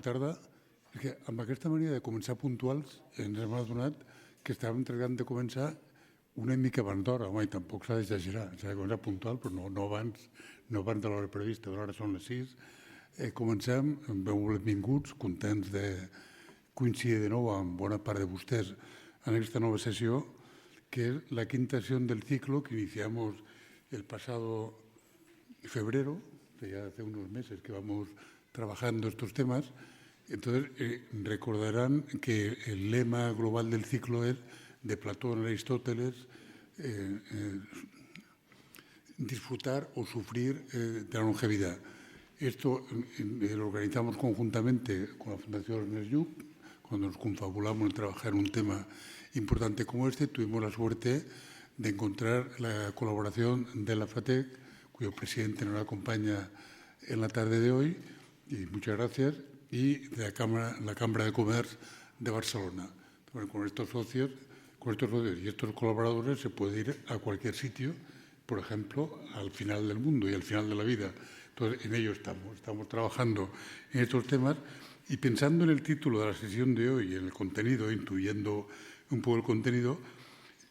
bona tarda. És que amb aquesta manera de començar puntuals ens hem adonat que estàvem tractant de començar una mica abans d'hora. Home, i tampoc s'ha d'exagerar. S'ha de començar puntual, però no abans de l'hora prevista. L'hora són les 6. Comencem, benvinguts, contents de coincidir de nou amb bona part de vostès en aquesta nova sessió, que es la quinta sesión del ciclo que iniciamos el pasado febrero, que ya hace unos meses que vamos trabajando estos temas. Entonces, recordarán que el lema global del ciclo es de Platón a Aristóteles, disfrutar o sufrir de la longevidad. Esto lo organizamos conjuntamente con la Fundación Ernest Lluch. Cuando nos confabulamos en trabajar en un tema importante como este, tuvimos la suerte de encontrar la colaboración de la FATEC, cuyo presidente nos acompaña en la tarde de hoy, y muchas gracias, y de la Cámara de Comercio de Barcelona. Bueno, con estos socios y estos colaboradores se puede ir a cualquier sitio, por ejemplo, al final del mundo y al final de la vida. Entonces, en ello estamos trabajando en estos temas y pensando en el título de la sesión de hoy y en el contenido, intuyendo un poco el contenido,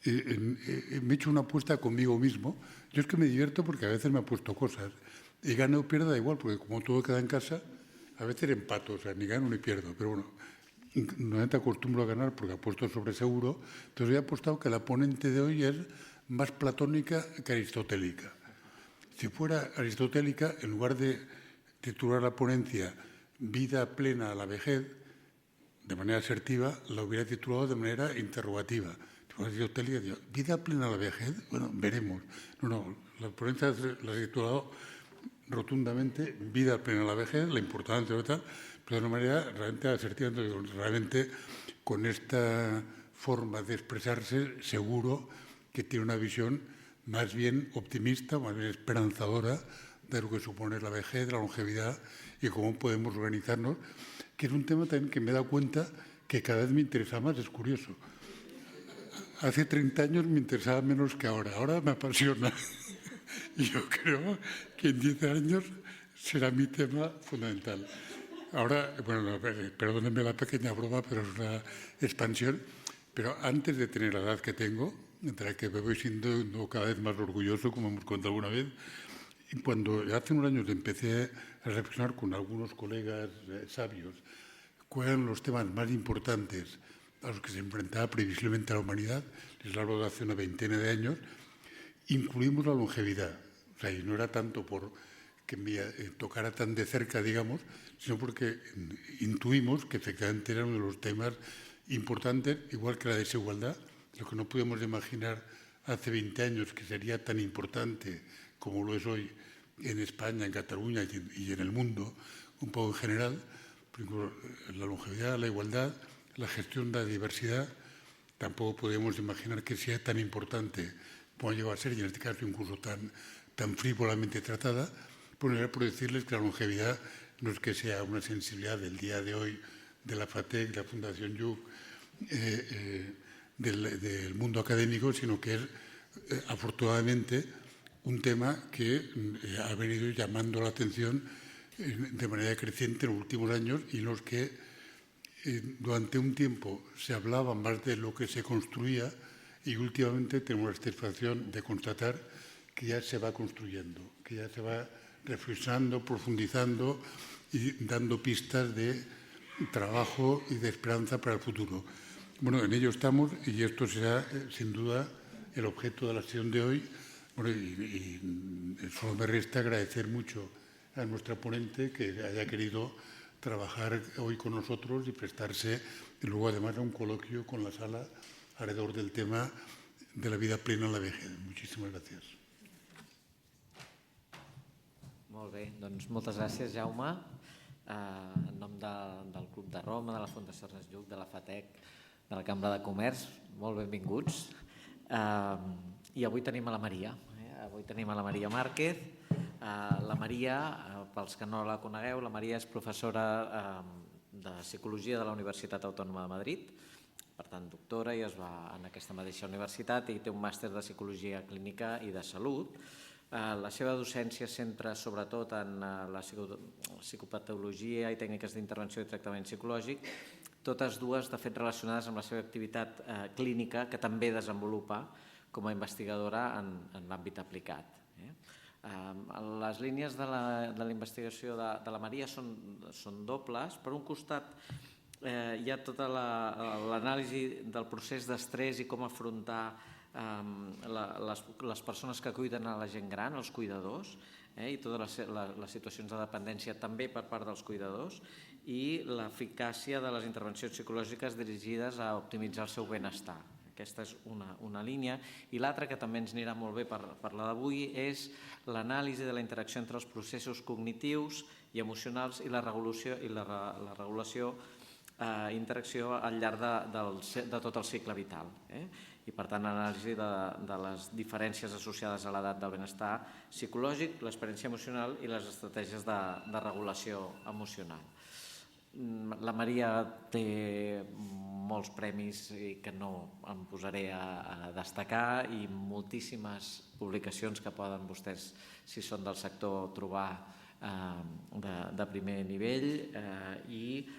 me he hecho una apuesta conmigo mismo. Yo es que me divierto porque a veces me apuesto cosas y gane o pierda da igual, porque como todo queda en casa, a veces empato, o sea, ni gano ni pierdo, pero bueno, normalmente acostumbro a ganar porque apuesto sobre seguro. Entonces he apostado que la ponente de hoy es más platónica que aristotélica. Si fuera aristotélica, en lugar de titular la ponencia Vida plena a la vejez, de manera asertiva, la hubiera titulado de manera interrogativa. Si fuera aristotélica, digo, ¿vida plena a la vejez? Bueno, veremos. No, la ponencia la he titulado rotundamente Vida plena a la vejez, la importancia de tal, pero de una manera realmente asertiva. Realmente, con esta forma de expresarse, seguro que tiene una visión más bien optimista, más bien esperanzadora de lo que supone la vejez, la longevidad y cómo podemos organizarnos, que es un tema también que me he dado cuenta que cada vez me interesa más. Es curioso. Hace 30 años me interesaba menos que ahora me apasiona. Y yo creo que en 10 años será mi tema fundamental. Ahora, bueno, perdónenme la pequeña broma, pero es una expansión. Pero antes de tener la edad que tengo, entre la que me voy siendo cada vez más orgulloso, como hemos contado alguna vez, y cuando hace unos años empecé a reflexionar con algunos colegas sabios cuáles eran los temas más importantes a los que se enfrentaba previsiblemente la humanidad, les hablo de hace una veintena de años, incluimos la longevidad. O sea, y no era tanto por que me tocara tan de cerca, digamos, sino porque intuimos que efectivamente era uno de los temas importantes, igual que la desigualdad, lo que no podíamos imaginar hace 20 años que sería tan importante como lo es hoy en España, en Cataluña y en el mundo, un poco en general. La longevidad, la igualdad, la gestión de la diversidad, tampoco podemos imaginar que sea tan importante como llegó a ser, y en este caso incluso tan frívolamente tratada. Por decirles que la longevidad no es que sea una sensibilidad del día de hoy de la FATEC, de la Fundación Lluch, del mundo académico, sino que es afortunadamente un tema que ha venido llamando la atención de manera creciente en los últimos años, y en los que durante un tiempo se hablaba más de lo que se construía, y últimamente tenemos la satisfacción de constatar que ya se va construyendo, que ya se va reflexionando, profundizando y dando pistas de trabajo y de esperanza para el futuro. Bueno, en ello estamos, y esto será sin duda el objeto de la sesión de hoy. Bueno, y solo me resta agradecer mucho a nuestra ponente que haya querido trabajar hoy con nosotros y prestarse, y luego además a un coloquio con la sala alrededor del tema de la vida plena en la vejez. Muchísimas gracias. Molt bé, doncs moltes gràcies, Jaume. En nom del Club de Roma, de la Fundació Ernest Lluch, de la FATEC, de la Cambra de Comerç, molt benvinguts. I avui tenim a la Maria. Avui tenim a la Maria Márquez. La Maria, pels que no la conegueu, la Maria és professora de Psicologia de la Universitat Autònoma de Madrid, per tant, doctora, i es va en aquesta mateixa universitat i té un màster de Psicologia Clínica i de Salut. La seva docència es centra sobretot en la psicopatologia i tècniques d'intervenció i tractament psicològic, totes dues, de fet, relacionades amb la seva activitat clínica, que també desenvolupa com a investigadora en l'àmbit aplicat. Les línies de la investigació de la Maria són dobles. Per un costat, hi ha tota l'anàlisi del procés d'estrès i com afrontar les persones que cuiden a la gent gran, els cuidadors, i totes les situacions de dependència també per part dels cuidadors, i l'eficàcia de les intervencions psicològiques dirigides a optimitzar el seu benestar. Aquesta és una línia. I l'altra, que també ens anirà molt bé per la d'avui, és l'anàlisi de la interacció entre els processos cognitius i emocionals i la regulació interacció al llarg de tot el cicle vital. I, per tant, l'anàlisi de les diferències associades a l'edat del benestar psicològic, l'experiència emocional i les estratègies de regulació emocional. La Maria té molts premis que no em posaré a destacar i moltíssimes publicacions que poden vostès, si són del sector, trobar de primer nivell, i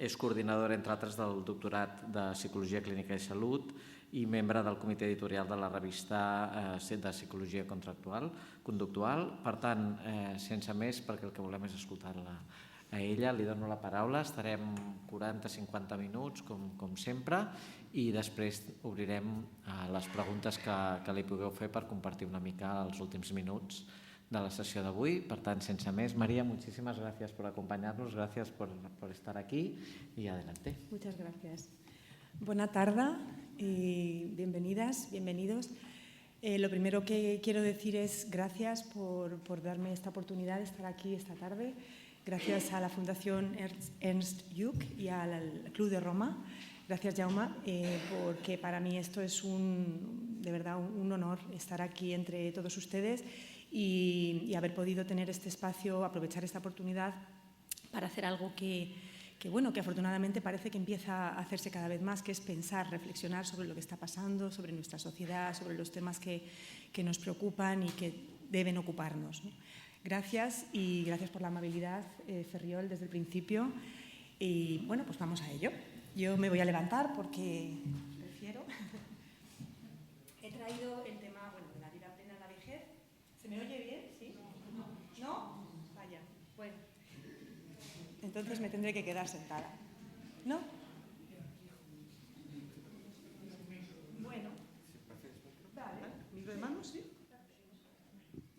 és coordinadora, entre altres, del doctorat de Psicologia Clínica i Salut i membre del comitè editorial de la revista de Psicologia Conductual. Per tant, sense més, perquè el que volem és escoltar-la a ella, li dono la paraula. Estarem 40-50 minuts, com sempre, i després obrirem les preguntes que li pugueu fer per compartir una mica els últims minuts de la sesión de hoy. Per tant, sense més, María, muchísimas gracias por acompañarnos, gracias por estar aquí y adelante. Muchas gracias. Buena tarde y bienvenidas, bienvenidos. Lo primero que quiero decir es gracias por darme esta oportunidad de estar aquí esta tarde. Gracias a la Fundación Ernst Juck y al Club de Roma. Gracias, Jaume, porque para mí esto es de verdad un honor estar aquí entre todos ustedes y haber podido tener este espacio, aprovechar esta oportunidad para hacer algo que afortunadamente parece que empieza a hacerse cada vez más, que es pensar, reflexionar sobre lo que está pasando, sobre nuestra sociedad, sobre los temas que nos preocupan y que deben ocuparnos, ¿no? Gracias, y gracias por la amabilidad, Ferriol, desde el principio. Y bueno, pues vamos a ello. Yo me voy a levantar porque prefiero. He traído el tema de la vida plena en la vejez. ¿Se me oye bien? ¿Sí? ¿No? Vaya, bueno. Entonces me tendré que quedar sentada. ¿No? Bueno. Vale. ¿Micro de mano? Sí.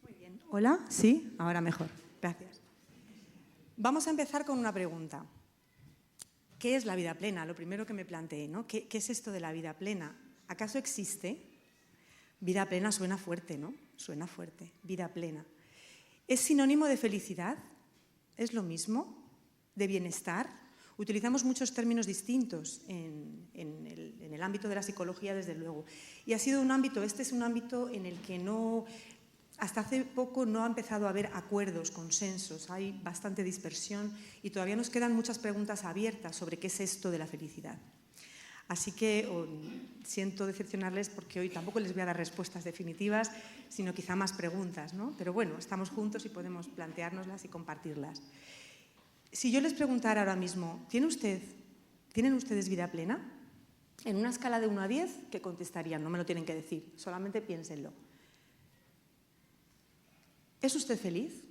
Muy bien. Hola, sí, ahora mejor. Gracias. Vamos a empezar con una pregunta. ¿Qué es la vida plena? Lo primero que me planteé, ¿no? ¿Qué es esto de la vida plena? ¿Acaso existe? Vida plena suena fuerte, ¿no? Suena fuerte. Vida plena. ¿Es sinónimo de felicidad? ¿Es lo mismo? ¿De bienestar? Utilizamos muchos términos distintos en el ámbito de la psicología, desde luego. Y este es un ámbito en el que hasta hace poco no ha empezado a haber acuerdos, consensos, hay bastante dispersión y todavía nos quedan muchas preguntas abiertas sobre qué es esto de la felicidad. Así que siento decepcionarles porque hoy tampoco les voy a dar respuestas definitivas, sino quizá más preguntas, ¿no? Pero bueno, estamos juntos y podemos planteárnoslas y compartirlas. Si yo les preguntara ahora mismo, ¿tienen ustedes vida plena? En una escala de 1 a 10, ¿qué contestarían? No me lo tienen que decir, solamente piénsenlo. ¿Es usted feliz?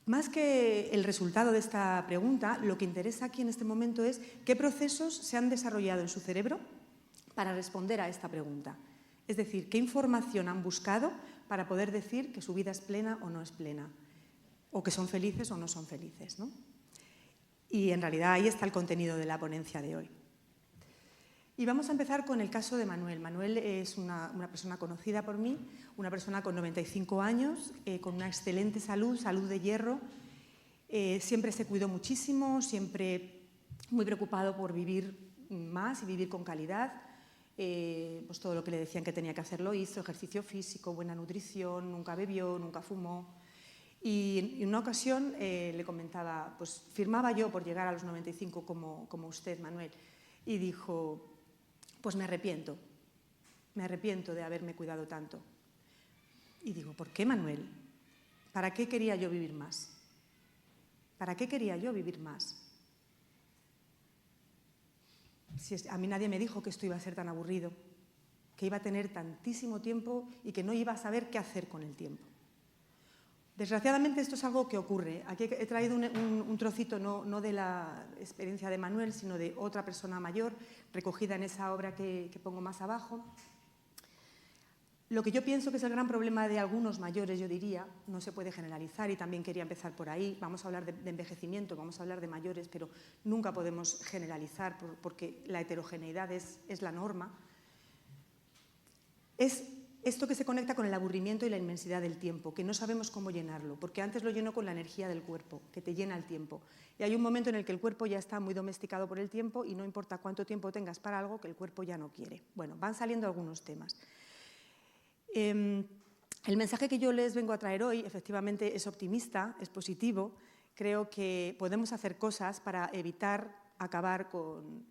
Más que el resultado de esta pregunta, lo que interesa aquí en este momento es qué procesos se han desarrollado en su cerebro para responder a esta pregunta. Es decir, qué información han buscado para poder decir que su vida es plena o no es plena, o que son felices o no son felices, ¿no? Y en realidad ahí está el contenido de la ponencia de hoy. Y vamos a empezar con el caso de Manuel. Manuel es una persona conocida por mí, una persona con 95 años, con una excelente salud de hierro. Siempre se cuidó muchísimo, siempre muy preocupado por vivir más y vivir con calidad. Pues todo lo que le decían que tenía que hacer lo hizo, ejercicio físico, buena nutrición, nunca bebió, nunca fumó. Y en una ocasión le comentaba, pues firmaba yo por llegar a los 95 como usted, Manuel. Y dijo, pues me arrepiento de haberme cuidado tanto. Y digo, ¿por qué, Manuel? ¿Para qué quería yo vivir más? ¿Para qué quería yo vivir más? Si a mí nadie me dijo que esto iba a ser tan aburrido, que iba a tener tantísimo tiempo y que no iba a saber qué hacer con el tiempo. Desgraciadamente esto es algo que ocurre. Aquí he traído un trocito no de la experiencia de Manuel, sino de otra persona mayor, recogida en esa obra que pongo más abajo. Lo que yo pienso que es el gran problema de algunos mayores, yo diría, no se puede generalizar y también quería empezar por ahí. Vamos a hablar de envejecimiento, vamos a hablar de mayores, pero nunca podemos generalizar porque la heterogeneidad es la norma. Es esto que se conecta con el aburrimiento y la inmensidad del tiempo, que no sabemos cómo llenarlo, porque antes lo lleno con la energía del cuerpo, que te llena el tiempo. Y hay un momento en el que el cuerpo ya está muy domesticado por el tiempo y no importa cuánto tiempo tengas para algo, que el cuerpo ya no quiere. Bueno, van saliendo algunos temas. El mensaje que yo les vengo a traer hoy, efectivamente, es optimista, es positivo. Creo que podemos hacer cosas para evitar acabar con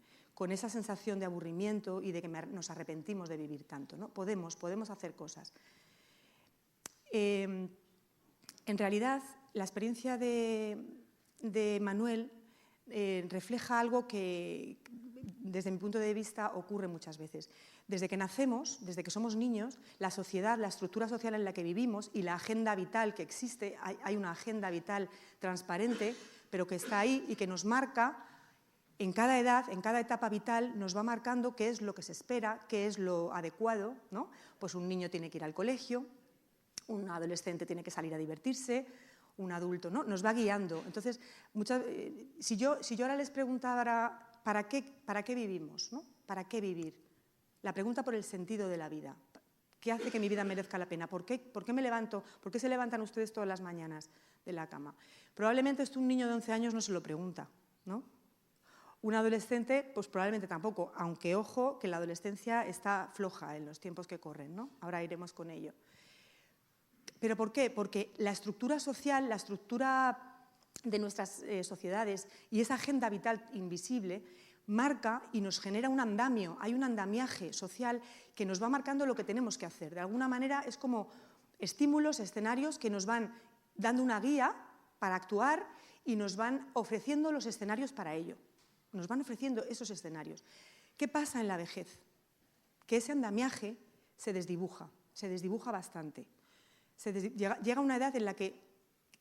esa sensación de aburrimiento y de que nos arrepentimos de vivir tanto, ¿no? Podemos hacer cosas. En realidad, la experiencia de Manuel refleja algo que, desde mi punto de vista, ocurre muchas veces. Desde que nacemos, desde que somos niños, la sociedad, la estructura social en la que vivimos y la agenda vital que existe, hay una agenda vital transparente, pero que está ahí y que nos marca en cada edad, en cada etapa vital, nos va marcando qué es lo que se espera, qué es lo adecuado, ¿no? Pues un niño tiene que ir al colegio, un adolescente tiene que salir a divertirse, un adulto, ¿no? Nos va guiando. Entonces, si yo ahora les preguntara ¿para qué vivimos? ¿No? ¿Para qué vivir? La pregunta por el sentido de la vida. ¿Qué hace que mi vida merezca la pena? ¿Por qué me levanto? ¿Por qué se levantan ustedes todas las mañanas de la cama? Probablemente esto un niño de 11 años no se lo pregunta, ¿no? Un adolescente, pues probablemente tampoco, aunque ojo que la adolescencia está floja en los tiempos que corren, ¿no? Ahora iremos con ello. ¿Pero por qué? Porque la estructura social, la estructura de nuestras sociedades y esa agenda vital invisible marca y nos genera un andamio, hay un andamiaje social que nos va marcando lo que tenemos que hacer. De alguna manera es como estímulos, escenarios que nos van dando una guía para actuar y nos van ofreciendo los escenarios para ello. Nos van ofreciendo esos escenarios. ¿Qué pasa en la vejez? Que ese andamiaje se desdibuja bastante. Llega una edad en la que,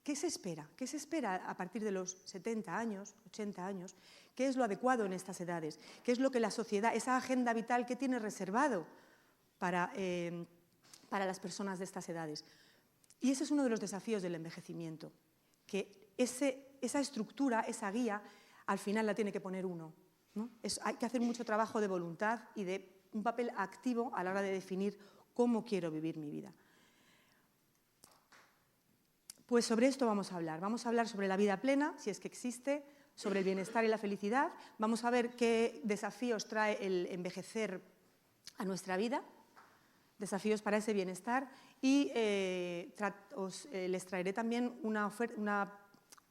¿qué se espera? ¿Qué se espera a partir de los 70 años, 80 años? ¿Qué es lo adecuado en estas edades? ¿Qué es lo que la sociedad, esa agenda vital que tiene reservado para las personas de estas edades? Y ese es uno de los desafíos del envejecimiento, que esa estructura, esa guía, al final la tiene que poner uno, ¿no? Hay que hacer mucho trabajo de voluntad y de un papel activo a la hora de definir cómo quiero vivir mi vida. Pues sobre esto vamos a hablar sobre la vida plena, si es que existe, sobre el bienestar y la felicidad, vamos a ver qué desafíos trae el envejecer a nuestra vida, desafíos para ese bienestar y les traeré también una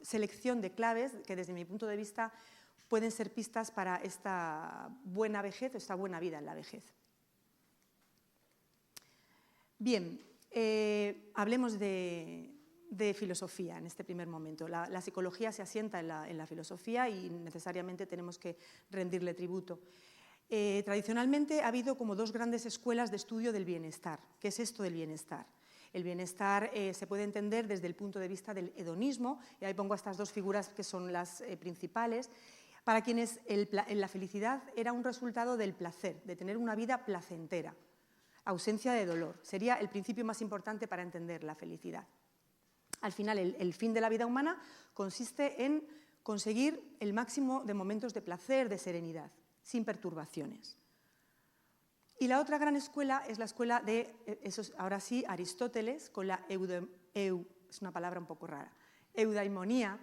selección de claves que desde mi punto de vista pueden ser pistas para esta buena vejez, esta buena vida en la vejez. Bien, hablemos de filosofía en este primer momento. La psicología se asienta en la filosofía y necesariamente tenemos que rendirle tributo. Tradicionalmente ha habido como dos grandes escuelas de estudio del bienestar. ¿Qué es esto del bienestar? El bienestar se puede entender desde el punto de vista del hedonismo, y ahí pongo estas dos figuras que son las principales, para quienes la felicidad era un resultado del placer, de tener una vida placentera, ausencia de dolor. Sería el principio más importante para entender la felicidad. Al final, el fin de la vida humana consiste en conseguir el máximo de momentos de placer, de serenidad, sin perturbaciones. Y la otra gran escuela es la escuela de, ahora sí, Aristóteles, con la es una palabra un poco rara, eudaimonía,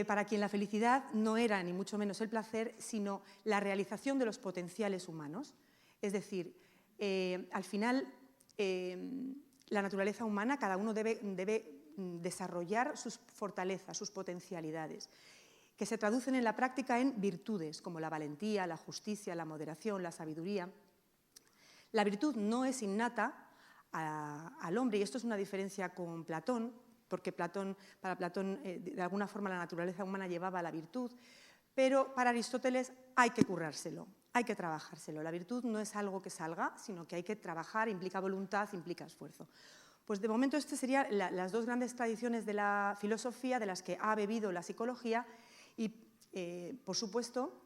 para quien la felicidad no era ni mucho menos el placer, sino la realización de los potenciales humanos. Es decir, al final, la naturaleza humana, cada uno debe desarrollar sus fortalezas, sus potencialidades. que se traducen en la práctica en virtudes, como la valentía, la justicia, la moderación, la sabiduría. La virtud no es innata al hombre, y esto es una diferencia con Platón, porque para Platón, de alguna forma, la naturaleza humana llevaba a la virtud, pero para Aristóteles hay que currárselo, hay que trabajárselo. La virtud no es algo que salga, sino que hay que trabajar, implica voluntad, implica esfuerzo. Pues de momento estas serían las dos grandes tradiciones de la filosofía de las que ha bebido la psicología y, por supuesto,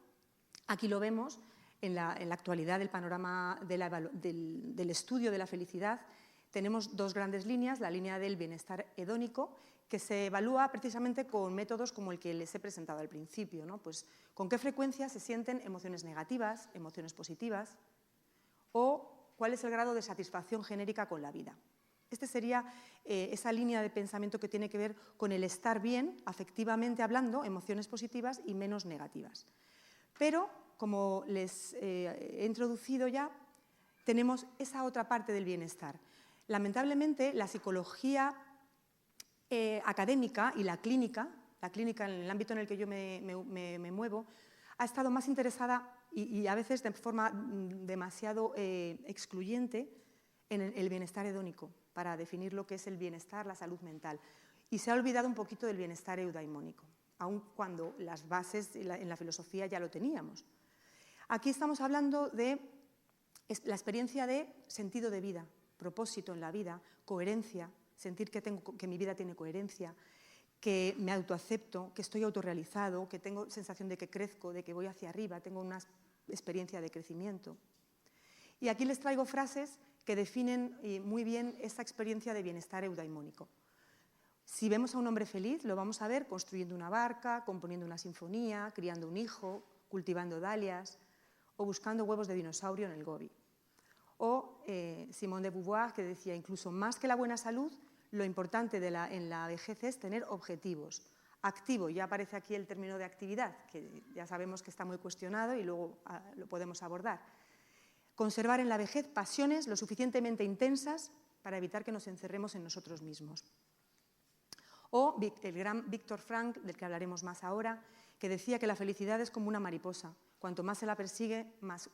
aquí lo vemos en la actualidad del panorama del estudio de la felicidad. Tenemos dos grandes líneas, la línea del bienestar hedónico, que se evalúa precisamente con métodos como el que les he presentado al principio, ¿no? Pues, ¿con qué frecuencia se sienten emociones negativas, emociones positivas? ¿O cuál es el grado de satisfacción genérica con la vida? Esta sería esa línea de pensamiento que tiene que ver con el estar bien, afectivamente hablando, emociones positivas y menos negativas. Pero, como les he introducido ya, tenemos esa otra parte del bienestar. Lamentablemente, la psicología académica y la clínica en el ámbito en el que yo me muevo, ha estado más interesada y a veces de forma demasiado excluyente en el bienestar hedónico, para definir lo que es el bienestar, la salud mental. Y se ha olvidado un poquito del bienestar eudaimónico, aun cuando las bases en la filosofía ya lo teníamos. Aquí estamos hablando de la experiencia de sentido de vida, propósito en la vida, coherencia, sentir que mi vida tiene coherencia, que me autoacepto, que estoy autorrealizado, que tengo sensación de que crezco, de que voy hacia arriba, tengo una experiencia de crecimiento. Y aquí les traigo frases que definen muy bien esta experiencia de bienestar eudaimónico. Si vemos a un hombre feliz, lo vamos a ver construyendo una barca, componiendo una sinfonía, criando un hijo, cultivando dalias o buscando huevos de dinosaurio en el Gobi. O Simone de Beauvoir, que decía, incluso más que la buena salud, lo importante en la vejez es tener objetivos. Activo, ya aparece aquí el término de actividad, que ya sabemos que está muy cuestionado y luego lo podemos abordar. Conservar en la vejez pasiones lo suficientemente intensas para evitar que nos encerremos en nosotros mismos. O el gran Viktor Frankl, del que hablaremos más ahora, que decía que la felicidad es como una mariposa. Cuanto más se la persigue, más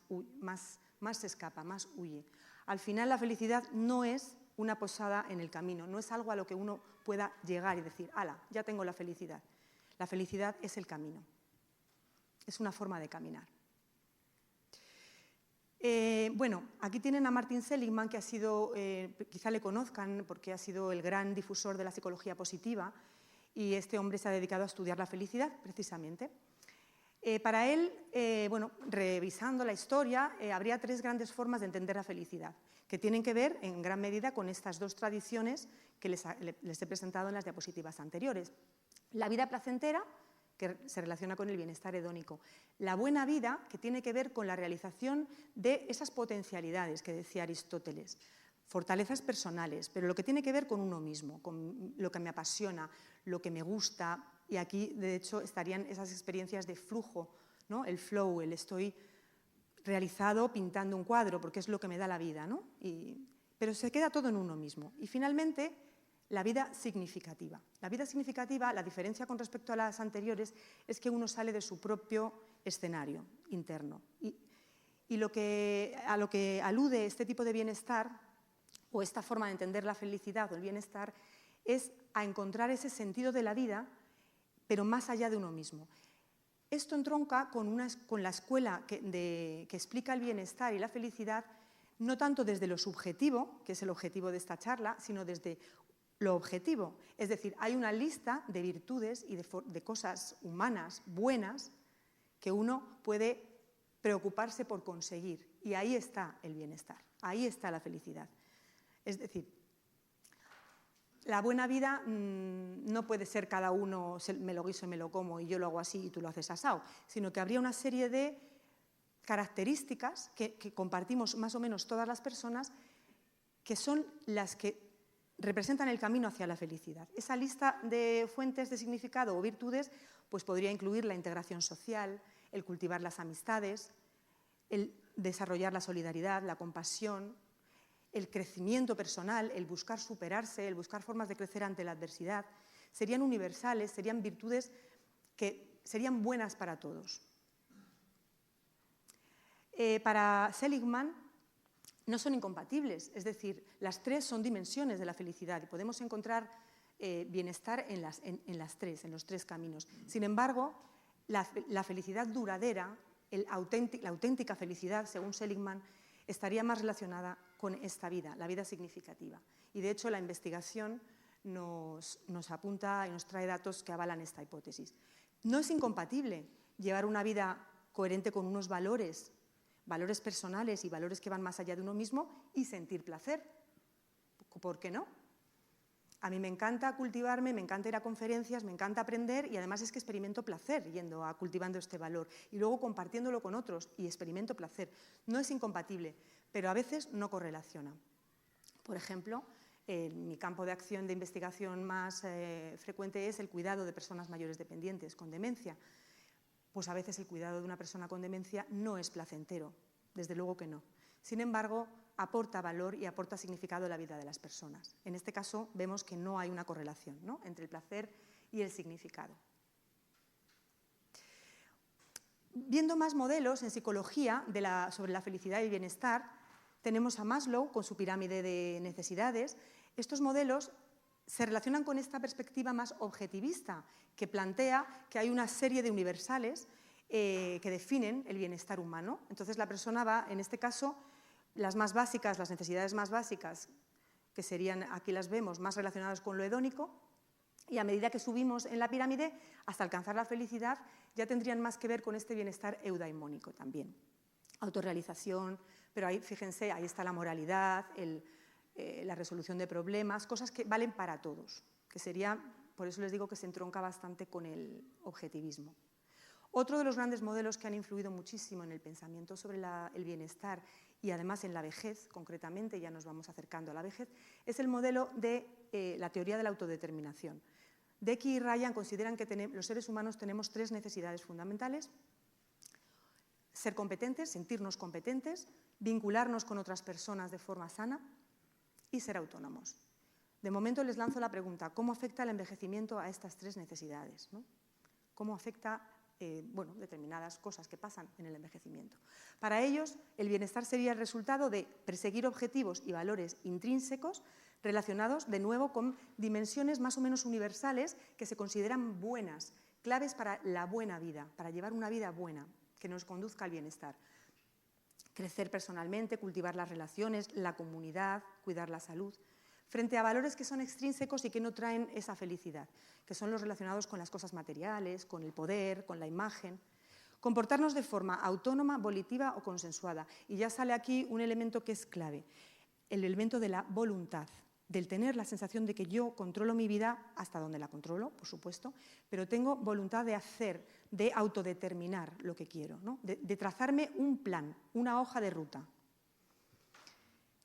se escapa, más huye. Al final, la felicidad no es una posada en el camino, no es algo a lo que uno pueda llegar y decir, ¡hala, ya tengo la felicidad! La felicidad es el camino, es una forma de caminar. Bueno, aquí tienen a Martin Seligman, que ha sido, quizá le conozcan porque ha sido el gran difusor de la psicología positiva, y este hombre se ha dedicado a estudiar la felicidad, precisamente. Para él, bueno, revisando la historia, habría tres grandes formas de entender la felicidad, que tienen que ver en gran medida con estas dos tradiciones que les he presentado en las diapositivas anteriores. La vida placentera, que se relaciona con el bienestar hedónico. La buena vida, que tiene que ver con la realización de esas potencialidades que decía Aristóteles, fortalezas personales, pero lo que tiene que ver con uno mismo, con lo que me apasiona, lo que me gusta, y aquí, de hecho, estarían esas experiencias de flujo, ¿no? El flow, el estoy realizado pintando un cuadro, porque es lo que me da la vida, ¿no? Pero se queda todo en uno mismo. Y finalmente, la vida significativa. La vida significativa, la diferencia con respecto a las anteriores, es que uno sale de su propio escenario interno. Y a lo que alude este tipo de bienestar, o esta forma de entender la felicidad o el bienestar, es a encontrar ese sentido de la vida, pero más allá de uno mismo. Esto entronca con la escuela que explica el bienestar y la felicidad, no tanto desde lo subjetivo, que es el objetivo de esta charla, sino desde lo objetivo. Es decir, hay una lista de virtudes y de cosas humanas buenas que uno puede preocuparse por conseguir. Y ahí está el bienestar, ahí está la felicidad. Es decir, la buena vida no puede ser cada uno me lo guiso y me lo como y yo lo hago así y tú lo haces asado, sino que habría una serie de características que compartimos más o menos todas las personas, que son las que representan el camino hacia la felicidad. Esa lista de fuentes de significado o virtudes pues podría incluir la integración social, el cultivar las amistades, el desarrollar la solidaridad, la compasión, el crecimiento personal, el buscar superarse, el buscar formas de crecer ante la adversidad. Serían universales, serían virtudes que serían buenas para todos. Para Seligman no son incompatibles, es decir, las tres son dimensiones de la felicidad y podemos encontrar bienestar en los tres caminos. Sin embargo, la felicidad duradera, la auténtica felicidad, según Seligman, estaría más relacionada con esta vida, la vida significativa. Y de hecho la investigación nos apunta y nos trae datos que avalan esta hipótesis. No es incompatible llevar una vida coherente con unos valores personales y valores que van más allá de uno mismo y sentir placer. ¿Por qué no? A mí me encanta cultivarme, me encanta ir a conferencias, me encanta aprender y además es que experimento placer cultivando este valor y luego compartiéndolo con otros y experimento placer. No es incompatible, pero a veces no correlaciona. Por ejemplo, mi campo de acción de investigación más frecuente es el cuidado de personas mayores dependientes con demencia. Pues a veces el cuidado de una persona con demencia no es placentero, desde luego que no. Sin embargo, aporta valor y aporta significado a la vida de las personas. En este caso vemos que no hay una correlación, ¿no?, entre el placer y el significado. Viendo más modelos en psicología sobre la felicidad y el bienestar, tenemos a Maslow con su pirámide de necesidades. Estos modelos se relacionan con esta perspectiva más objetivista que plantea que hay una serie de universales que definen el bienestar humano. Entonces la persona va, en este caso, las necesidades más básicas, que serían, aquí las vemos, más relacionadas con lo hedónico, y a medida que subimos en la pirámide, hasta alcanzar la felicidad, ya tendrían más que ver con este bienestar eudaimónico también. Autorrealización, pero ahí, fíjense, ahí está la moralidad, la resolución de problemas, cosas que valen para todos, que sería, por eso les digo que se entronca bastante con el objetivismo. Otro de los grandes modelos que han influido muchísimo en el pensamiento sobre el bienestar y además en la vejez, concretamente, ya nos vamos acercando a la vejez, es el modelo de la teoría de la autodeterminación. Deci y Ryan consideran que los seres humanos tenemos tres necesidades fundamentales: ser competentes, sentirnos competentes, vincularnos con otras personas de forma sana y ser autónomos. De momento les lanzo la pregunta: ¿cómo afecta el envejecimiento a estas tres necesidades, ¿no? ¿Cómo afecta determinadas cosas que pasan en el envejecimiento? Para ellos, el bienestar sería el resultado de perseguir objetivos y valores intrínsecos relacionados, de nuevo, con dimensiones más o menos universales que se consideran buenas, claves para la buena vida, para llevar una vida buena, que nos conduzca al bienestar. Crecer personalmente, cultivar las relaciones, la comunidad, cuidar la salud, frente a valores que son extrínsecos y que no traen esa felicidad, que son los relacionados con las cosas materiales, con el poder, con la imagen. Comportarnos de forma autónoma, volitiva o consensuada. Y ya sale aquí un elemento que es clave, el elemento de la voluntad, del tener la sensación de que yo controlo mi vida hasta donde la controlo, por supuesto, pero tengo voluntad de hacer, de autodeterminar lo que quiero, ¿no? de trazarme un plan, una hoja de ruta.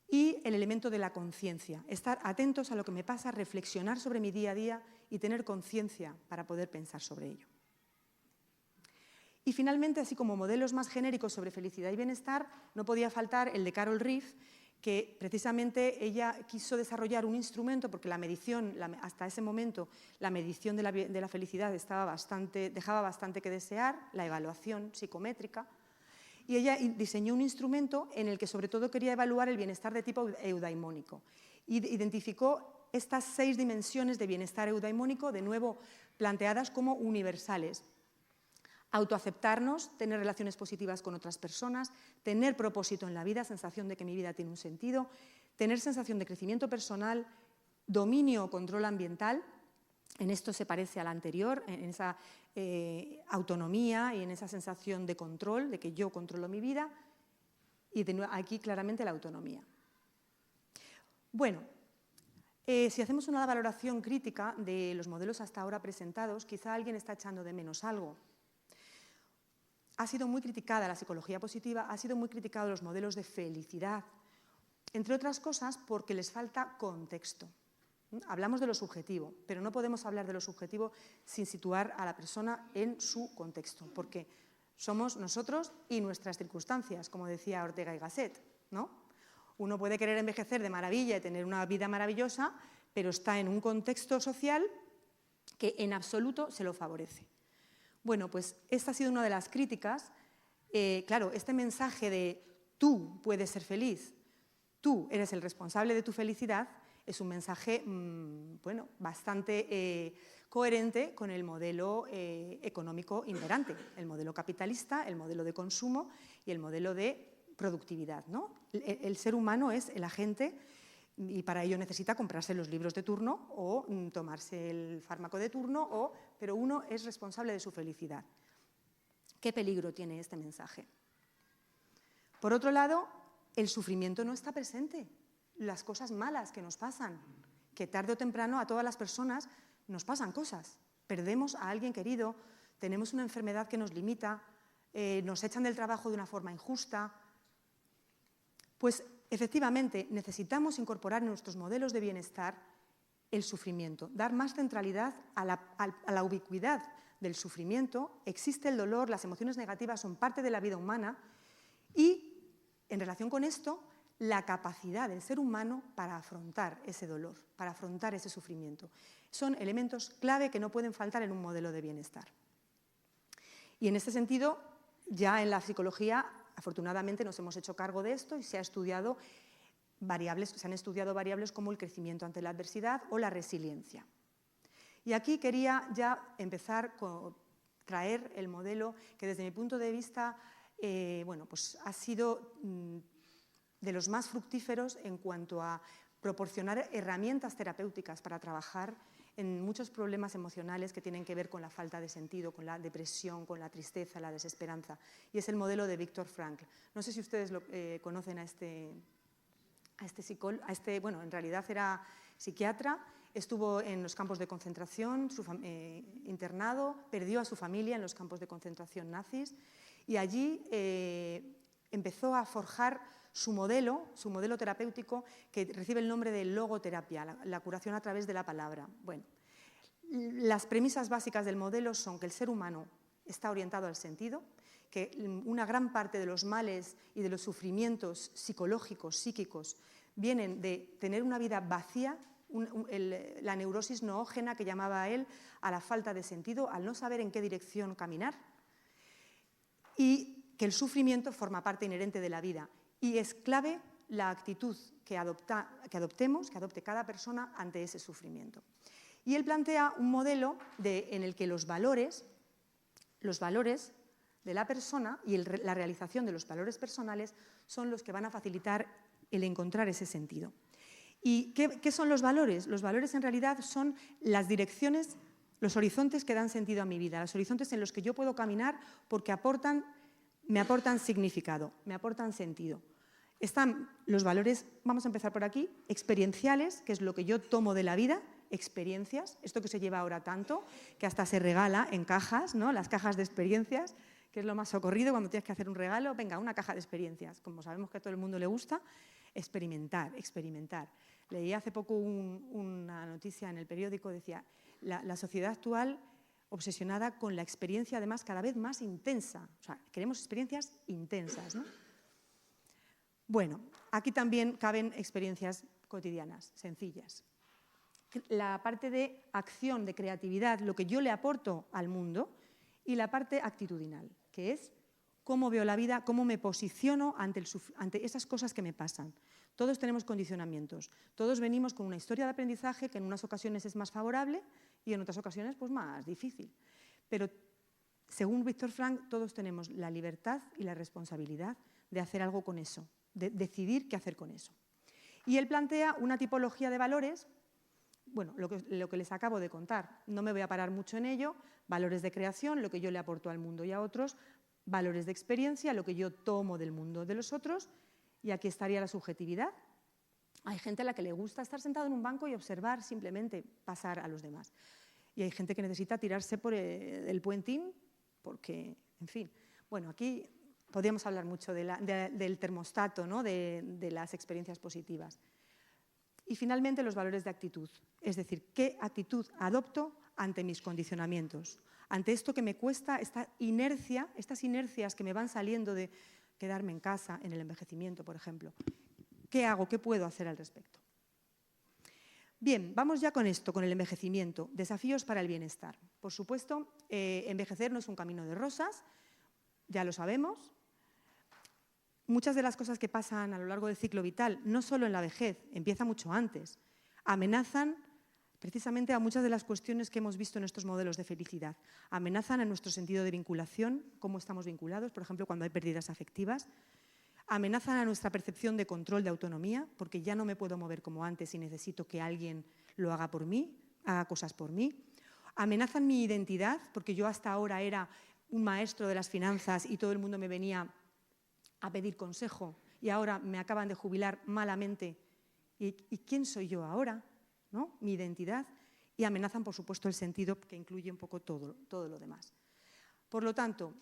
Y el elemento de la conciencia, estar atentos a lo que me pasa, reflexionar sobre mi día a día y tener conciencia para poder pensar sobre ello. Y finalmente, así como modelos más genéricos sobre felicidad y bienestar, no podía faltar el de Carol Reeve, que precisamente ella quiso desarrollar un instrumento, porque la medición, hasta ese momento, la medición de la felicidad dejaba bastante que desear, la evaluación psicométrica, y ella diseñó un instrumento en el que sobre todo quería evaluar el bienestar de tipo eudaimónico. Identificó estas 6 dimensiones de bienestar eudaimónico, de nuevo planteadas como universales. Autoaceptarnos, tener relaciones positivas con otras personas, tener propósito en la vida, sensación de que mi vida tiene un sentido, tener sensación de crecimiento personal, dominio o control ambiental. En esto se parece al anterior, en esa autonomía y en esa sensación de control, de que yo controlo mi vida, y aquí claramente la autonomía. Bueno, si hacemos una valoración crítica de los modelos hasta ahora presentados, quizá alguien está echando de menos algo. Ha sido muy criticada la psicología positiva, ha sido muy criticado los modelos de felicidad, entre otras cosas porque les falta contexto. Hablamos de lo subjetivo, pero no podemos hablar de lo subjetivo sin situar a la persona en su contexto, porque somos nosotros y nuestras circunstancias, como decía Ortega y Gasset, ¿no? Uno puede querer envejecer de maravilla y tener una vida maravillosa, pero está en un contexto social que en absoluto se lo favorece. Bueno, pues esta ha sido una de las críticas. Claro, este mensaje de tú puedes ser feliz, tú eres el responsable de tu felicidad, es un mensaje bueno, bastante coherente con el modelo económico imperante, el modelo capitalista, el modelo de consumo y el modelo de productividad, ¿no? El ser humano es el agente y para ello necesita comprarse los libros de turno o tomarse el fármaco de turno, pero uno es responsable de su felicidad. ¿Qué peligro tiene este mensaje? Por otro lado, el sufrimiento no está presente. Las cosas malas que nos pasan, que tarde o temprano a todas las personas nos pasan cosas. Perdemos a alguien querido, tenemos una enfermedad que nos limita, nos echan del trabajo de una forma injusta. Pues efectivamente necesitamos incorporar en nuestros modelos de bienestar el sufrimiento, dar más centralidad a la ubicuidad del sufrimiento. Existe el dolor, las emociones negativas son parte de la vida humana y en relación con esto, la capacidad del ser humano para afrontar ese dolor, para afrontar ese sufrimiento. Son elementos clave que no pueden faltar en un modelo de bienestar. Y en este sentido, ya en la psicología, afortunadamente nos hemos hecho cargo de esto y se han estudiado variables como el crecimiento ante la adversidad o la resiliencia. Y aquí quería ya empezar a traer el modelo que desde mi punto de vista bueno, pues ha sido de los más fructíferos en cuanto a proporcionar herramientas terapéuticas para trabajar en muchos problemas emocionales que tienen que ver con la falta de sentido, con la depresión, con la tristeza, la desesperanza. Y es el modelo de Viktor Frankl. No sé si ustedes conocen a este psicólogo, bueno, en realidad era psiquiatra, estuvo en los campos de concentración, internado, perdió a su familia en los campos de concentración nazis y allí empezó a forjar su modelo terapéutico que recibe el nombre de logoterapia, la curación a través de la palabra. Bueno, las premisas básicas del modelo son que el ser humano está orientado al sentido, que una gran parte de los males y de los sufrimientos psicológicos, psíquicos, vienen de tener una vida vacía, la neurosis noógena que llamaba a él, a la falta de sentido, al no saber en qué dirección caminar, y que el sufrimiento forma parte inherente de la vida. Y es clave la actitud que adopte cada persona ante ese sufrimiento. Y él plantea un modelo en el que los valores de la persona y la realización de los valores personales son los que van a facilitar el encontrar ese sentido. ¿Y qué son los valores? Los valores en realidad son las direcciones, los horizontes que dan sentido a mi vida, los horizontes en los que yo puedo caminar porque me aportan significado, me aportan sentido. Están los valores, vamos a empezar por aquí, experienciales, que es lo que yo tomo de la vida, experiencias, esto que se lleva ahora tanto, que hasta se regala en cajas, ¿no? Las cajas de experiencias, que es lo más socorrido cuando tienes que hacer un regalo, venga, una caja de experiencias, como sabemos que a todo el mundo le gusta, experimentar. Leí hace poco una noticia en el periódico, decía, la sociedad actual obsesionada con la experiencia, además, cada vez más intensa. O sea, queremos experiencias intensas, ¿no? Bueno, aquí también caben experiencias cotidianas, sencillas. La parte de acción, de creatividad, lo que yo le aporto al mundo, y la parte actitudinal, que es cómo veo la vida, cómo me posiciono ante esas cosas que me pasan. Todos tenemos condicionamientos, todos venimos con una historia de aprendizaje que en unas ocasiones es más favorable y en otras ocasiones pues más difícil. Pero según Viktor Frankl, todos tenemos la libertad y la responsabilidad de hacer algo con eso, de decidir qué hacer con eso. Y él plantea una tipología de valores, bueno, lo que les acabo de contar, no me voy a parar mucho en ello, valores de creación, lo que yo le aporto al mundo y a otros, valores de experiencia, lo que yo tomo del mundo de los otros, y aquí estaría la subjetividad. Hay gente a la que le gusta estar sentado en un banco y observar simplemente pasar a los demás. Y hay gente que necesita tirarse por el puentín porque, en fin, bueno, aquí podríamos hablar mucho del termostato, ¿no? de las experiencias positivas. Y finalmente los valores de actitud, es decir, qué actitud adopto ante mis condicionamientos, ante esto que me cuesta, estas inercias que me van saliendo de quedarme en casa, en el envejecimiento, por ejemplo. ¿Qué hago? ¿Qué puedo hacer al respecto? Bien, vamos ya con esto, con el envejecimiento. Desafíos para el bienestar. Por supuesto, envejecer no es un camino de rosas, ya lo sabemos. Muchas de las cosas que pasan a lo largo del ciclo vital, no solo en la vejez, empieza mucho antes, amenazan precisamente a muchas de las cuestiones que hemos visto en estos modelos de felicidad. Amenazan a nuestro sentido de vinculación, cómo estamos vinculados, por ejemplo, cuando hay pérdidas afectivas. Amenazan a nuestra percepción de control, de autonomía, porque ya no me puedo mover como antes y necesito que alguien lo haga por mí, haga cosas por mí. Amenazan mi identidad, porque yo hasta ahora era un maestro de las finanzas y todo el mundo me venía a pedir consejo y ahora me acaban de jubilar malamente. ¿Y quién soy yo ahora? ¿No? Mi identidad. Y amenazan, por supuesto, el sentido, que incluye un poco todo lo demás. Por lo tanto,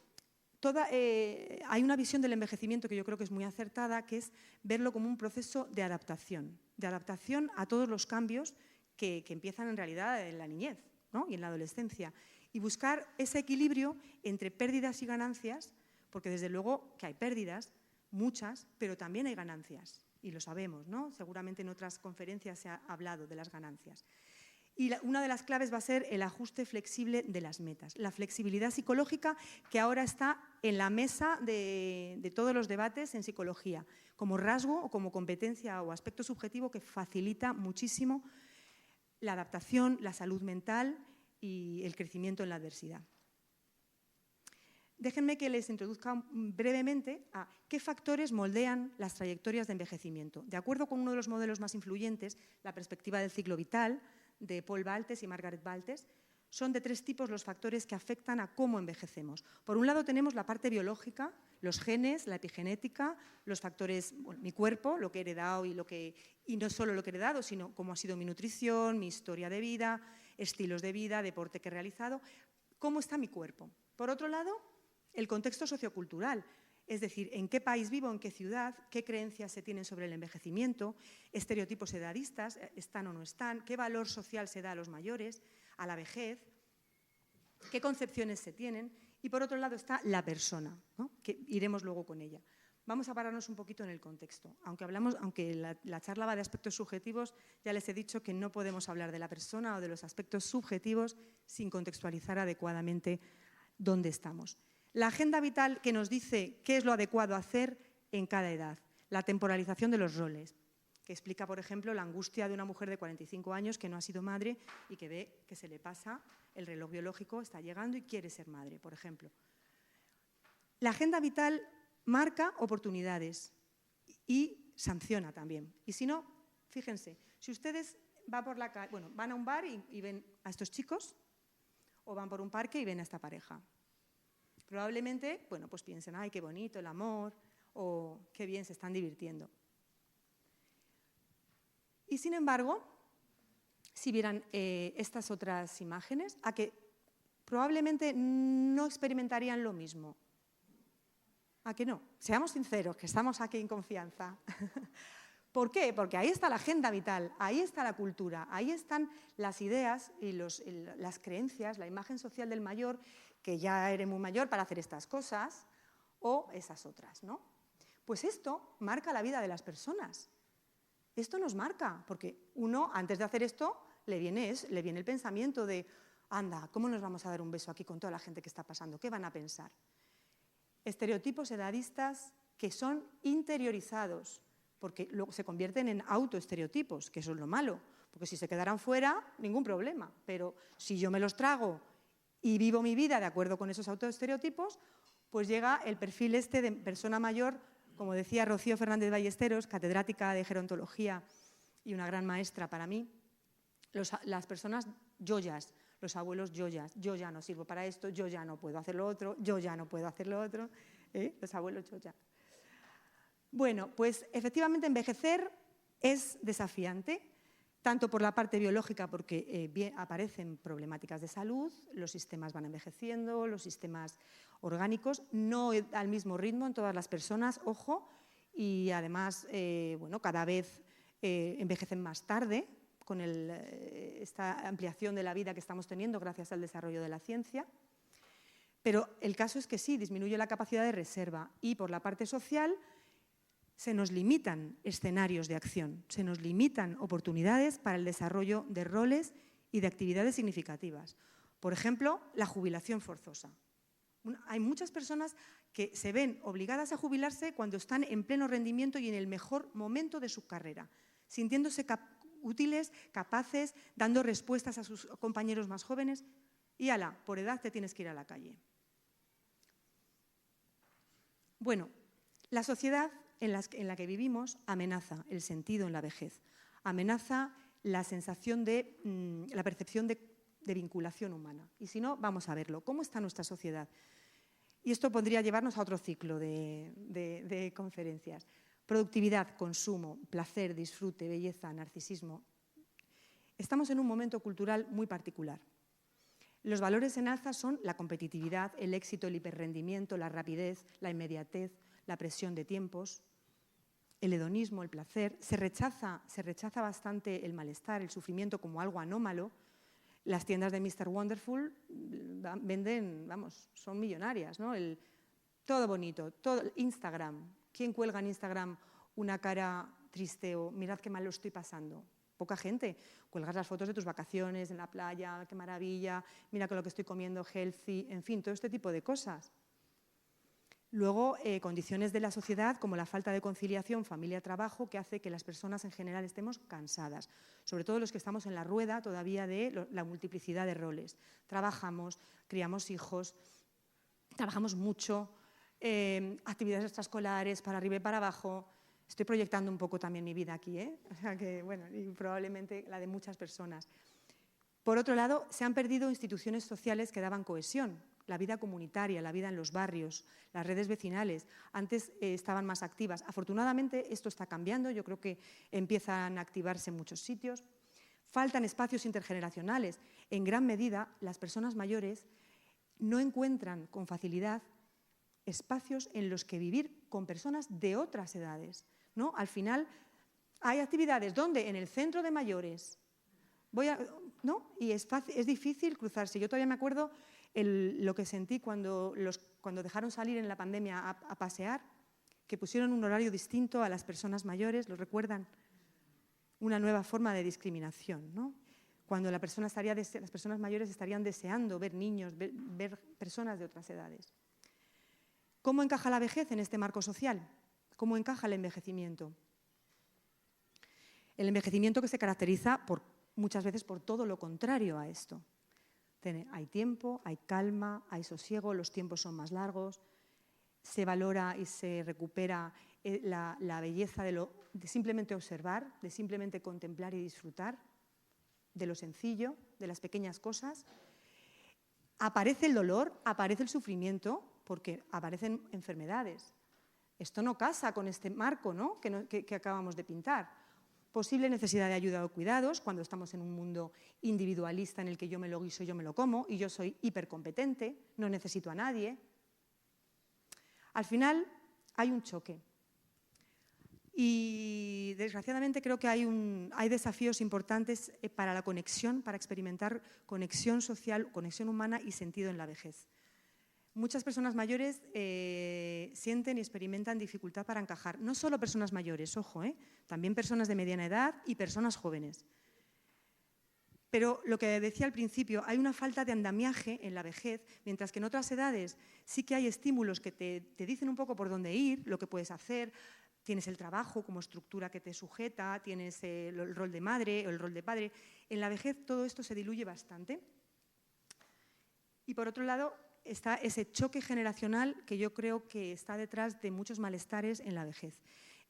hay una visión del envejecimiento que yo creo que es muy acertada, que es verlo como un proceso de adaptación a todos los cambios que empiezan en realidad en la niñez, ¿no? Y en la adolescencia. Y buscar ese equilibrio entre pérdidas y ganancias, porque desde luego que hay pérdidas, muchas, pero también hay ganancias. Y lo sabemos, ¿no? Seguramente en otras conferencias se ha hablado de las ganancias. Y una de las claves va a ser el ajuste flexible de las metas, la flexibilidad psicológica que ahora está en la mesa de todos los debates en psicología, como rasgo o como competencia o aspecto subjetivo que facilita muchísimo la adaptación, la salud mental y el crecimiento en la adversidad. Déjenme que les introduzca brevemente a qué factores moldean las trayectorias de envejecimiento. De acuerdo con uno de los modelos más influyentes, la perspectiva del ciclo vital, de Paul Baltes y Margaret Baltes, son de 3 tipos los factores que afectan a cómo envejecemos. Por un lado tenemos la parte biológica, los genes, la epigenética, los factores, bueno, mi cuerpo, lo que he heredado y no solo lo que he heredado, sino cómo ha sido mi nutrición, mi historia de vida, estilos de vida, deporte que he realizado, cómo está mi cuerpo. Por otro lado, el contexto sociocultural, es decir, en qué país vivo, en qué ciudad, qué creencias se tienen sobre el envejecimiento, estereotipos edadistas, están o no están, qué valor social se da a los mayores, a la vejez, qué concepciones se tienen. Y por otro lado está la persona, ¿no? Que iremos luego con ella. Vamos a pararnos un poquito en el contexto. Aunque la charla va de aspectos subjetivos, ya les he dicho que no podemos hablar de la persona o de los aspectos subjetivos sin contextualizar adecuadamente dónde estamos. La agenda vital que nos dice qué es lo adecuado a hacer en cada edad. La temporalización de los roles, que explica, por ejemplo, la angustia de una mujer de 45 años que no ha sido madre y que ve que se le pasa el reloj biológico, está llegando y quiere ser madre, por ejemplo. La agenda vital marca oportunidades y sanciona también. Y si no, fíjense, si ustedes van a un bar y ven a estos chicos, o van por un parque y ven a esta pareja. Probablemente, pues piensen, ay, qué bonito el amor, o qué bien se están divirtiendo. Y sin embargo, si vieran estas otras imágenes, a que probablemente no experimentarían lo mismo. ¿A que no? Seamos sinceros, que estamos aquí en confianza. ¿Por qué? Porque ahí está la agenda vital, ahí está la cultura, ahí están las ideas y las creencias, la imagen social del mayor, que ya eres muy mayor para hacer estas cosas, o esas otras, ¿no? Pues esto marca la vida de las personas. Esto nos marca, porque uno, antes de hacer esto, le viene el pensamiento de, anda, ¿cómo nos vamos a dar un beso aquí con toda la gente que está pasando? ¿Qué van a pensar? Estereotipos edadistas que son interiorizados, porque luego se convierten en autoestereotipos, que eso es lo malo, porque si se quedaran fuera, ningún problema, pero si yo me los trago y vivo mi vida de acuerdo con esos autoestereotipos, pues llega el perfil de persona mayor, como decía Rocío Fernández Ballesteros, catedrática de gerontología y una gran maestra para mí, las personas yoyas, los abuelos yoyas, yo ya no sirvo para esto, yo ya no puedo hacer lo otro, yo ya no puedo hacer lo otro, los abuelos yoyas. Bueno, pues efectivamente envejecer es desafiante, tanto por la parte biológica, porque aparecen problemáticas de salud, los sistemas van envejeciendo, los sistemas orgánicos, no al mismo ritmo en todas las personas, ojo, y además, cada vez envejecen más tarde, con esta ampliación de la vida que estamos teniendo gracias al desarrollo de la ciencia. Pero el caso es que sí, disminuye la capacidad de reserva y por la parte social se nos limitan escenarios de acción, se nos limitan oportunidades para el desarrollo de roles y de actividades significativas. Por ejemplo, la jubilación forzosa. Hay muchas personas que se ven obligadas a jubilarse cuando están en pleno rendimiento y en el mejor momento de su carrera, sintiéndose útiles, capaces, dando respuestas a sus compañeros más jóvenes y ala, por edad te tienes que ir a la calle. Bueno, la sociedad en la que vivimos amenaza el sentido en la vejez, amenaza la sensación de, la percepción de vinculación humana. Y si no, vamos a verlo. ¿Cómo está nuestra sociedad? Y esto podría llevarnos a otro ciclo de conferencias. Productividad, consumo, placer, disfrute, belleza, narcisismo. Estamos en un momento cultural muy particular. Los valores en alza son la competitividad, el éxito, el hiperrendimiento, la rapidez, la inmediatez, la presión de tiempos, el hedonismo, el placer. Se rechaza bastante el malestar, el sufrimiento como algo anómalo. Las tiendas de Mr. Wonderful venden, vamos, son millonarias, ¿no? Todo bonito, todo. Instagram. ¿Quién cuelga en Instagram una cara triste o mirad qué mal lo estoy pasando? Poca gente. Cuelgas las fotos de tus vacaciones en la playa, qué maravilla, mira con lo que estoy comiendo, healthy, en fin, todo este tipo de cosas. Luego, condiciones de la sociedad como la falta de conciliación familia-trabajo que hace que las personas en general estemos cansadas, sobre todo los que estamos en la rueda todavía de la multiplicidad de roles. Trabajamos, criamos hijos, trabajamos mucho, actividades extraescolares para arriba y para abajo. Estoy proyectando un poco también mi vida aquí, ¿eh? O sea que, bueno, y probablemente la de muchas personas. Por otro lado, se han perdido instituciones sociales que daban cohesión. La vida comunitaria, la vida en los barrios, las redes vecinales, antes estaban más activas. Afortunadamente esto está cambiando, yo creo que empiezan a activarse en muchos sitios. Faltan espacios intergeneracionales. En gran medida, las personas mayores no encuentran con facilidad espacios en los que vivir con personas de otras edades, ¿no? Al final hay actividades donde en el centro de mayores, ¿no? Y es difícil cruzarse. Yo todavía me acuerdo lo que sentí cuando dejaron salir en la pandemia a pasear, que pusieron un horario distinto a las personas mayores, ¿lo recuerdan? Una nueva forma de discriminación, ¿no? Cuando las personas mayores estarían deseando ver niños, ver personas de otras edades. ¿Cómo encaja la vejez en este marco social? ¿Cómo encaja el envejecimiento? El envejecimiento que se caracteriza muchas veces por todo lo contrario a esto. Hay tiempo, hay calma, hay sosiego, los tiempos son más largos, se valora y se recupera la belleza de simplemente observar, de simplemente contemplar y disfrutar, de lo sencillo, de las pequeñas cosas. Aparece el dolor, aparece el sufrimiento, porque aparecen enfermedades. Esto no casa con este marco, ¿no? que acabamos de pintar. Posible necesidad de ayuda o cuidados cuando estamos en un mundo individualista en el que yo me lo guiso, yo me lo como y yo soy hipercompetente, no necesito a nadie. Al final hay un choque. Y desgraciadamente creo que hay desafíos importantes para la conexión, para experimentar conexión social, conexión humana y sentido en la vejez. Muchas personas mayores sienten y experimentan dificultad para encajar. No solo personas mayores, ojo, también personas de mediana edad y personas jóvenes. Pero lo que decía al principio, hay una falta de andamiaje en la vejez, mientras que en otras edades sí que hay estímulos que te dicen un poco por dónde ir, lo que puedes hacer. Tienes el trabajo como estructura que te sujeta, tienes el rol de madre o el rol de padre. En la vejez todo esto se diluye bastante. Y por otro lado, está ese choque generacional que yo creo que está detrás de muchos malestares en la vejez.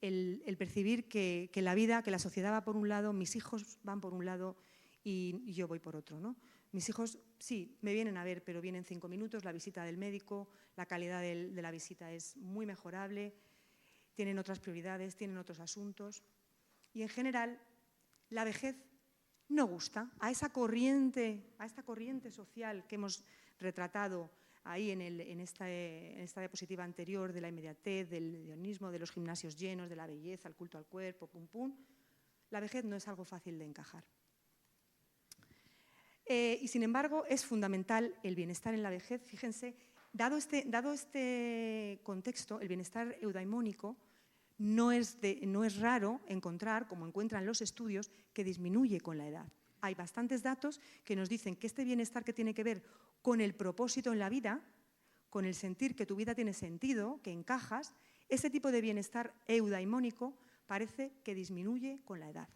El percibir que la vida, que la sociedad va por un lado, mis hijos van por un lado y yo voy por otro, ¿no? Mis hijos, sí, me vienen a ver, pero vienen 5 minutos, la visita del médico, la calidad de la visita es muy mejorable, tienen otras prioridades, tienen otros asuntos. Y en general, la vejez no gusta a esta corriente social que hemos retratado ahí en esta diapositiva anterior de la inmediatez, del hedonismo, de los gimnasios llenos, de la belleza, el culto al cuerpo, pum pum. La vejez no es algo fácil de encajar. Y sin embargo, es fundamental el bienestar en la vejez. Fíjense, dado este contexto, el bienestar eudaimónico no es raro encontrar, como encuentran los estudios, que disminuye con la edad. Hay bastantes datos que nos dicen que este bienestar que tiene que ver con el propósito en la vida, con el sentir que tu vida tiene sentido, que encajas, ese tipo de bienestar eudaimónico parece que disminuye con la edad.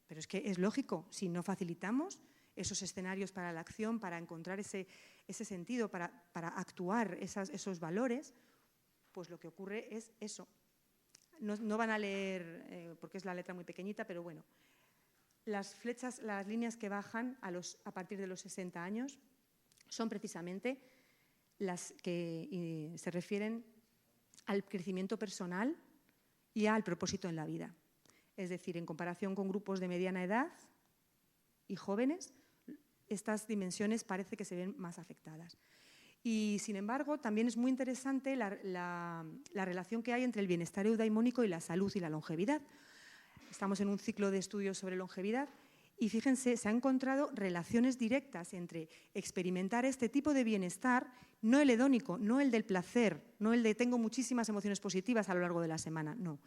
Pero es que es lógico, si no facilitamos esos escenarios para la acción, para encontrar ese sentido, para actuar esos valores, pues lo que ocurre es eso. No van a leer, porque es la letra muy pequeñita, pero bueno, las flechas, las líneas que bajan a partir de los 60 años son precisamente las que se refieren al crecimiento personal y al propósito en la vida. Es decir, en comparación con grupos de mediana edad y jóvenes, estas dimensiones parece que se ven más afectadas. Y, sin embargo, también es muy interesante la relación que hay entre el bienestar eudaimónico y la salud y la longevidad. Estamos en un ciclo de estudios sobre longevidad y, fíjense, se han encontrado relaciones directas entre experimentar este tipo de bienestar, no el hedónico, no el del placer, no el de tengo muchísimas emociones positivas a lo largo de la semana, no.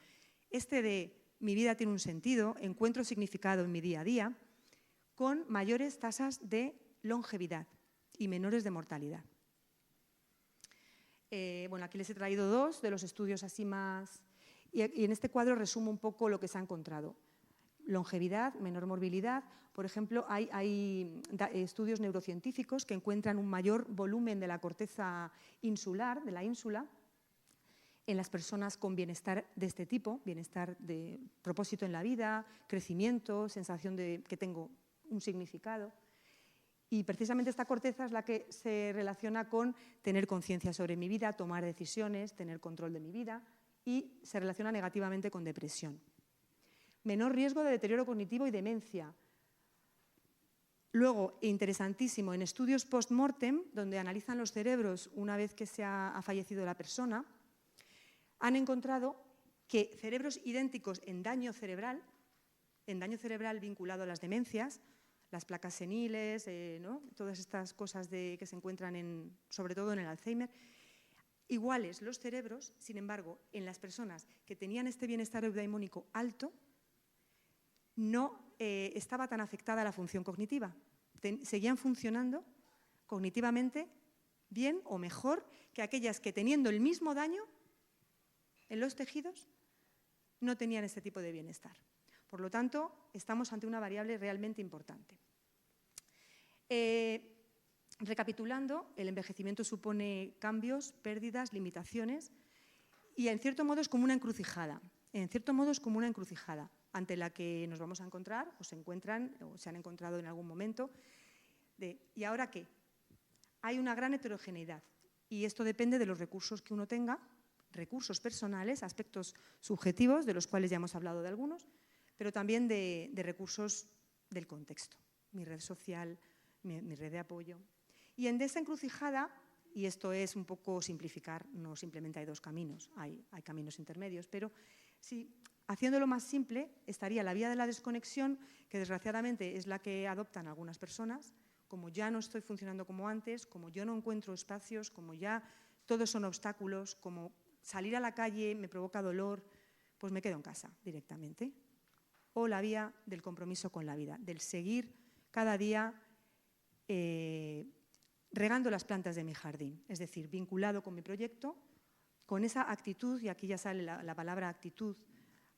Este de mi vida tiene un sentido, encuentro significado en mi día a día, con mayores tasas de longevidad y menores de mortalidad. Bueno, aquí les he traído dos de los estudios así más... Y en este cuadro resumo un poco lo que se ha encontrado. Longevidad, menor morbilidad. Por ejemplo, hay estudios neurocientíficos que encuentran un mayor volumen de la corteza insular, de la ínsula, en las personas con bienestar de este tipo, bienestar de propósito en la vida, crecimiento, sensación de que tengo un significado. Y precisamente esta corteza es la que se relaciona con tener conciencia sobre mi vida, tomar decisiones, tener control de mi vida, y se relaciona negativamente con depresión. Menor riesgo de deterioro cognitivo y demencia. Luego, interesantísimo, en estudios post-mortem, donde analizan los cerebros una vez que se ha fallecido la persona, han encontrado que cerebros idénticos en daño cerebral vinculado a las demencias, las placas seniles, ¿no? Todas estas cosas que se encuentran sobre todo en el Alzheimer, iguales los cerebros, sin embargo, en las personas que tenían este bienestar eudaimónico alto, no estaba tan afectada la función cognitiva. Seguían funcionando cognitivamente bien o mejor que aquellas que, teniendo el mismo daño en los tejidos, no tenían este tipo de bienestar. Por lo tanto, estamos ante una variable realmente importante. Recapitulando, el envejecimiento supone cambios, pérdidas, limitaciones y, en cierto modo, es como una encrucijada. Ante la que nos vamos a encontrar o se encuentran o se han encontrado en algún momento. ¿Y ahora qué? Hay una gran heterogeneidad y esto depende de los recursos que uno tenga, recursos personales, aspectos subjetivos, de los cuales ya hemos hablado de algunos, pero también de recursos del contexto, mi red social, mi red de apoyo. Y en esa encrucijada, y esto es un poco simplificar, no simplemente hay dos caminos, hay caminos intermedios, pero sí, haciéndolo más simple, estaría la vía de la desconexión, que desgraciadamente es la que adoptan algunas personas, como ya no estoy funcionando como antes, como yo no encuentro espacios, como ya todos son obstáculos, como salir a la calle me provoca dolor, pues me quedo en casa directamente. O la vía del compromiso con la vida, del seguir cada día regando las plantas de mi jardín, es decir, vinculado con mi proyecto, con esa actitud, y aquí ya sale la palabra actitud,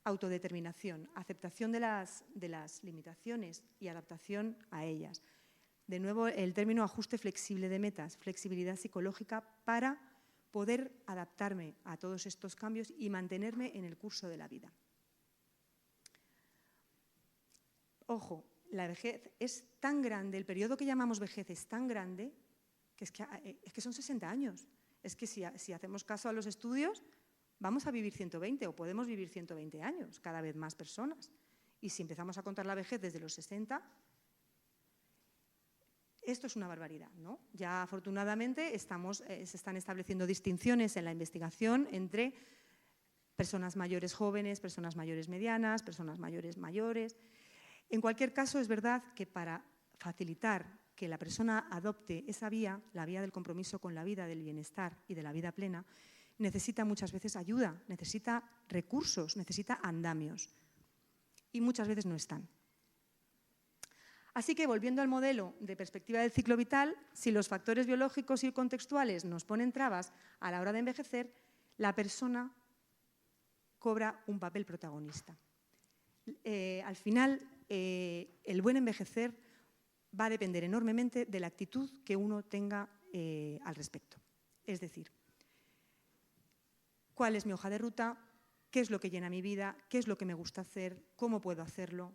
autodeterminación, aceptación de las limitaciones y adaptación a ellas. De nuevo, el término ajuste flexible de metas, flexibilidad psicológica para poder adaptarme a todos estos cambios y mantenerme en el curso de la vida. Ojo, la vejez es tan grande, el periodo que llamamos vejez es tan grande, que es que son 60 años. Es que si hacemos caso a los estudios, vamos a vivir 120 o podemos vivir 120 años, cada vez más personas. Y si empezamos a contar la vejez desde los 60, esto es una barbaridad, ¿no? Ya afortunadamente se están estableciendo distinciones en la investigación entre personas mayores jóvenes, personas mayores medianas, personas mayores mayores. En cualquier caso, es verdad que para facilitar que la persona adopte esa vía, la vía del compromiso con la vida, del bienestar y de la vida plena, necesita muchas veces ayuda, necesita recursos, necesita andamios. Y muchas veces no están. Así que, volviendo al modelo de perspectiva del ciclo vital, si los factores biológicos y contextuales nos ponen trabas a la hora de envejecer, la persona cobra un papel protagonista. Al final, el buen envejecer va a depender enormemente de la actitud que uno tenga al respecto. Es decir, ¿cuál es mi hoja de ruta? ¿Qué es lo que llena mi vida? ¿Qué es lo que me gusta hacer? ¿Cómo puedo hacerlo?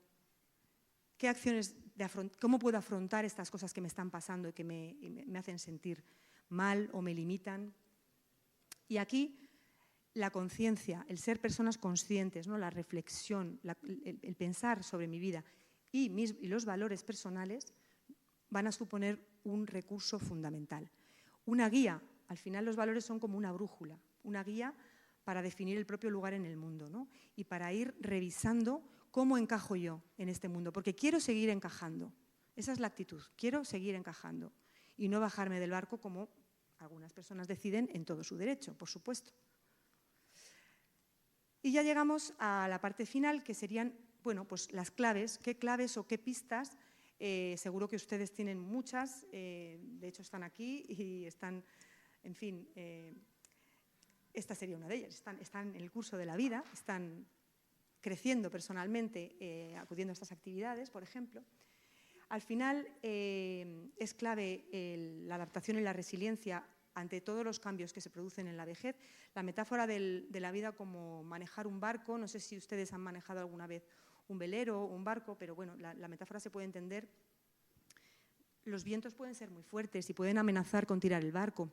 ¿Cómo puedo afrontar estas cosas que me están pasando y que me hacen sentir mal o me limitan? Y aquí la conciencia, el ser personas conscientes, ¿no? La reflexión, el pensar sobre mi vida y los valores personales van a suponer un recurso fundamental. Una guía, al final los valores son como una brújula, una guía para definir el propio lugar en el mundo, ¿no? Y para ir revisando cómo encajo yo en este mundo, porque quiero seguir encajando. Esa es la actitud, quiero seguir encajando y no bajarme del barco como algunas personas deciden en todo su derecho, por supuesto. Y ya llegamos a la parte final, que serían, bueno, pues las claves, qué claves o qué pistas. Seguro que ustedes tienen muchas, de hecho están aquí y están, en fin, esta sería una de ellas, están en el curso de la vida, están creciendo personalmente, acudiendo a estas actividades, por ejemplo. Al final es clave la adaptación y la resiliencia ante todos los cambios que se producen en la vejez. La metáfora de la vida como manejar un barco, no sé si ustedes han manejado alguna vez un velero o un barco, pero bueno, la metáfora se puede entender. Los vientos pueden ser muy fuertes y pueden amenazar con tirar el barco,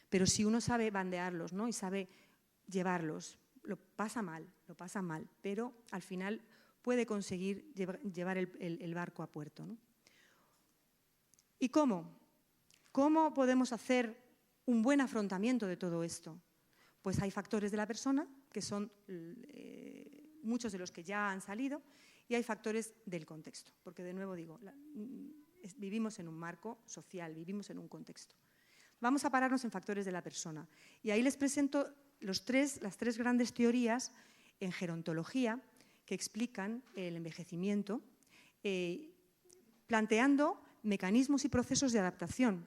pero si uno sabe bandearlos, ¿no? Y sabe llevarlos, lo pasa mal, pero al final puede conseguir llevar el barco a puerto, ¿no? ¿Y cómo? ¿Cómo podemos hacer un buen afrontamiento de todo esto? Pues hay factores de la persona, que son muchos de los que ya han salido, y hay factores del contexto, porque de nuevo digo, vivimos en un marco social, vivimos en un contexto. Vamos a pararnos en factores de la persona, y ahí les presento las tres grandes teorías en gerontología que explican el envejecimiento, planteando mecanismos y procesos de adaptación.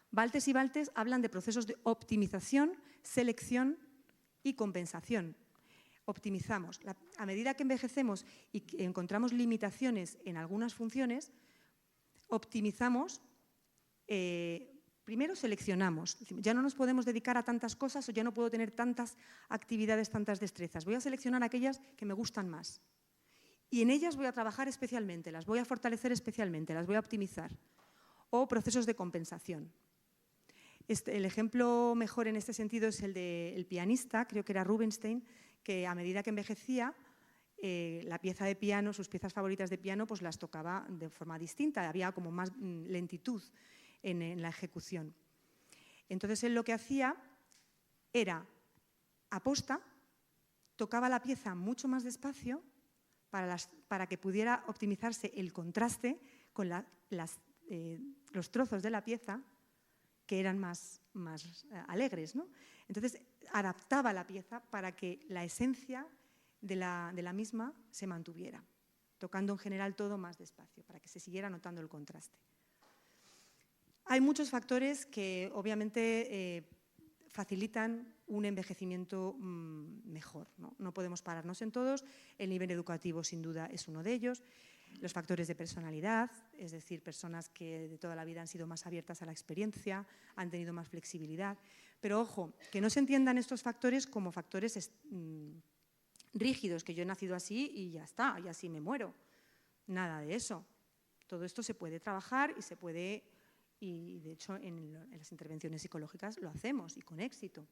Baltes y Baltes hablan de procesos de optimización, selección y compensación. Optimizamos. A medida que envejecemos y que encontramos limitaciones en algunas funciones, optimizamos. Primero seleccionamos, ya no nos podemos dedicar a tantas cosas o ya no puedo tener tantas actividades, tantas destrezas. Voy a seleccionar aquellas que me gustan más y en ellas voy a trabajar especialmente, las voy a fortalecer especialmente, las voy a optimizar. O procesos de compensación. El ejemplo mejor en este sentido es el del pianista, creo que era Rubinstein, que a medida que envejecía, la pieza de piano, sus piezas favoritas de piano, pues las tocaba de forma distinta, había como más lentitud en la ejecución. Entonces él lo que hacía era, aposta, tocaba la pieza mucho más despacio para que pudiera optimizarse el contraste con los trozos de la pieza que eran más alegres, ¿no? Entonces adaptaba la pieza para que la esencia de la misma se mantuviera, tocando en general todo más despacio, para que se siguiera notando el contraste. Hay muchos factores que obviamente facilitan un envejecimiento mejor, ¿no? No podemos pararnos en todos, el nivel educativo sin duda es uno de ellos, los factores de personalidad, es decir, personas que de toda la vida han sido más abiertas a la experiencia, han tenido más flexibilidad, pero ojo, que no se entiendan estos factores como factores rígidos, que yo he nacido así y ya está, y así me muero, nada de eso. Todo esto se puede trabajar y se puede... Y de hecho en las intervenciones psicológicas lo hacemos y con éxito.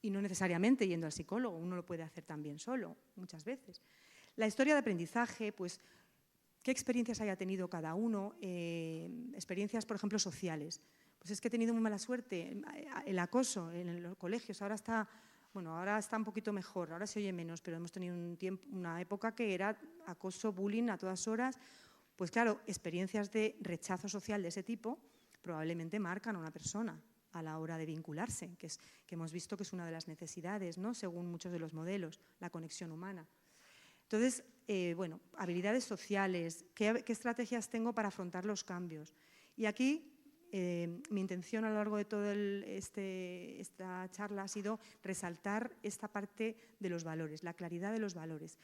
Y no necesariamente yendo al psicólogo, uno lo puede hacer también solo, muchas veces. La historia de aprendizaje, pues, ¿qué experiencias haya tenido cada uno? Experiencias, por ejemplo, sociales. Pues es que he tenido muy mala suerte. El acoso en los colegios ahora está un poquito mejor, ahora se oye menos, pero hemos tenido una época que era acoso, bullying a todas horas. Pues claro, experiencias de rechazo social de ese tipo probablemente marcan a una persona a la hora de vincularse, que hemos visto que es una de las necesidades, ¿no? Según muchos de los modelos, la conexión humana. Entonces, bueno, habilidades sociales, ¿qué estrategias tengo para afrontar los cambios? Y aquí mi intención a lo largo de toda esta charla ha sido resaltar esta parte de los valores, la claridad de los valores.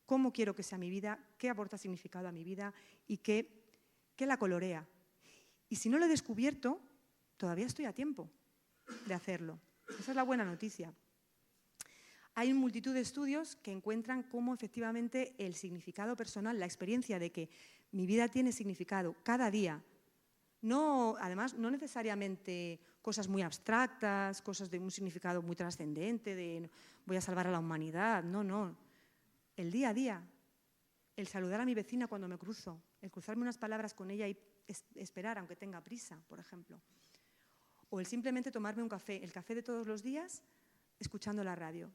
¿Cómo quiero que sea mi vida? ¿Qué aporta significado a mi vida? ¿Y qué la colorea? Y si no lo he descubierto, todavía estoy a tiempo de hacerlo. Esa es la buena noticia. Hay multitud de estudios que encuentran cómo efectivamente el significado personal, la experiencia de que mi vida tiene significado cada día, además, no necesariamente cosas muy abstractas, cosas de un significado muy trascendente, de voy a salvar a la humanidad, no. El día a día, el saludar a mi vecina cuando me cruzo, el cruzarme unas palabras con ella y esperar aunque tenga prisa, por ejemplo. O el simplemente tomarme un café, el café de todos los días, escuchando la radio.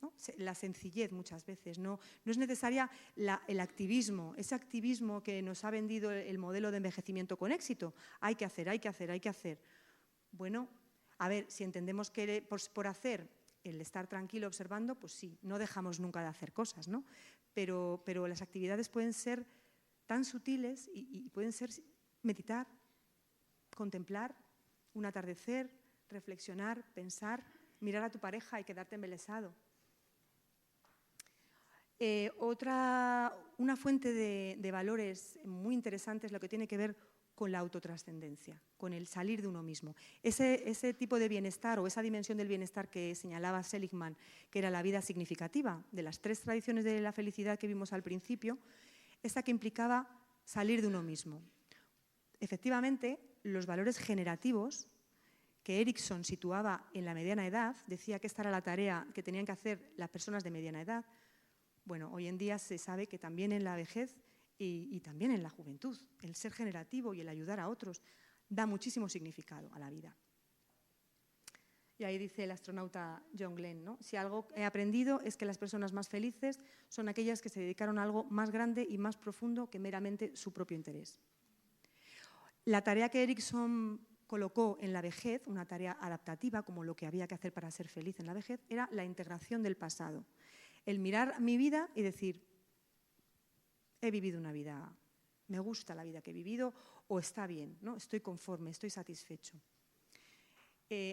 ¿No? La sencillez muchas veces, no es necesaria el activismo, ese activismo que nos ha vendido el modelo de envejecimiento con éxito. Hay que hacer. Bueno, a ver, si entendemos que por hacer el estar tranquilo observando, pues sí, no dejamos nunca de hacer cosas, ¿no? Pero las actividades pueden ser tan sutiles y pueden ser meditar, contemplar un atardecer, reflexionar, pensar, mirar a tu pareja y quedarte embelesado. Una fuente de valores muy interesante es lo que tiene que ver con la autotrascendencia, con el salir de uno mismo. Ese tipo de bienestar o esa dimensión del bienestar que señalaba Seligman, que era la vida significativa, de las 3 tradiciones de la felicidad que vimos al principio, esa que implicaba salir de uno mismo. Efectivamente, los valores generativos que Erikson situaba en la mediana edad, decía que esta era la tarea que tenían que hacer las personas de mediana edad. Bueno, hoy en día se sabe que también en la vejez y también en la juventud, el ser generativo y el ayudar a otros da muchísimo significado a la vida. Y ahí dice el astronauta John Glenn, ¿no? Si algo he aprendido es que las personas más felices son aquellas que se dedicaron a algo más grande y más profundo que meramente su propio interés. La tarea que Erikson colocó en la vejez, una tarea adaptativa, como lo que había que hacer para ser feliz en la vejez, era la integración del pasado. El mirar mi vida y decir, he vivido una vida, me gusta la vida que he vivido o está bien, ¿no? Estoy conforme, estoy satisfecho.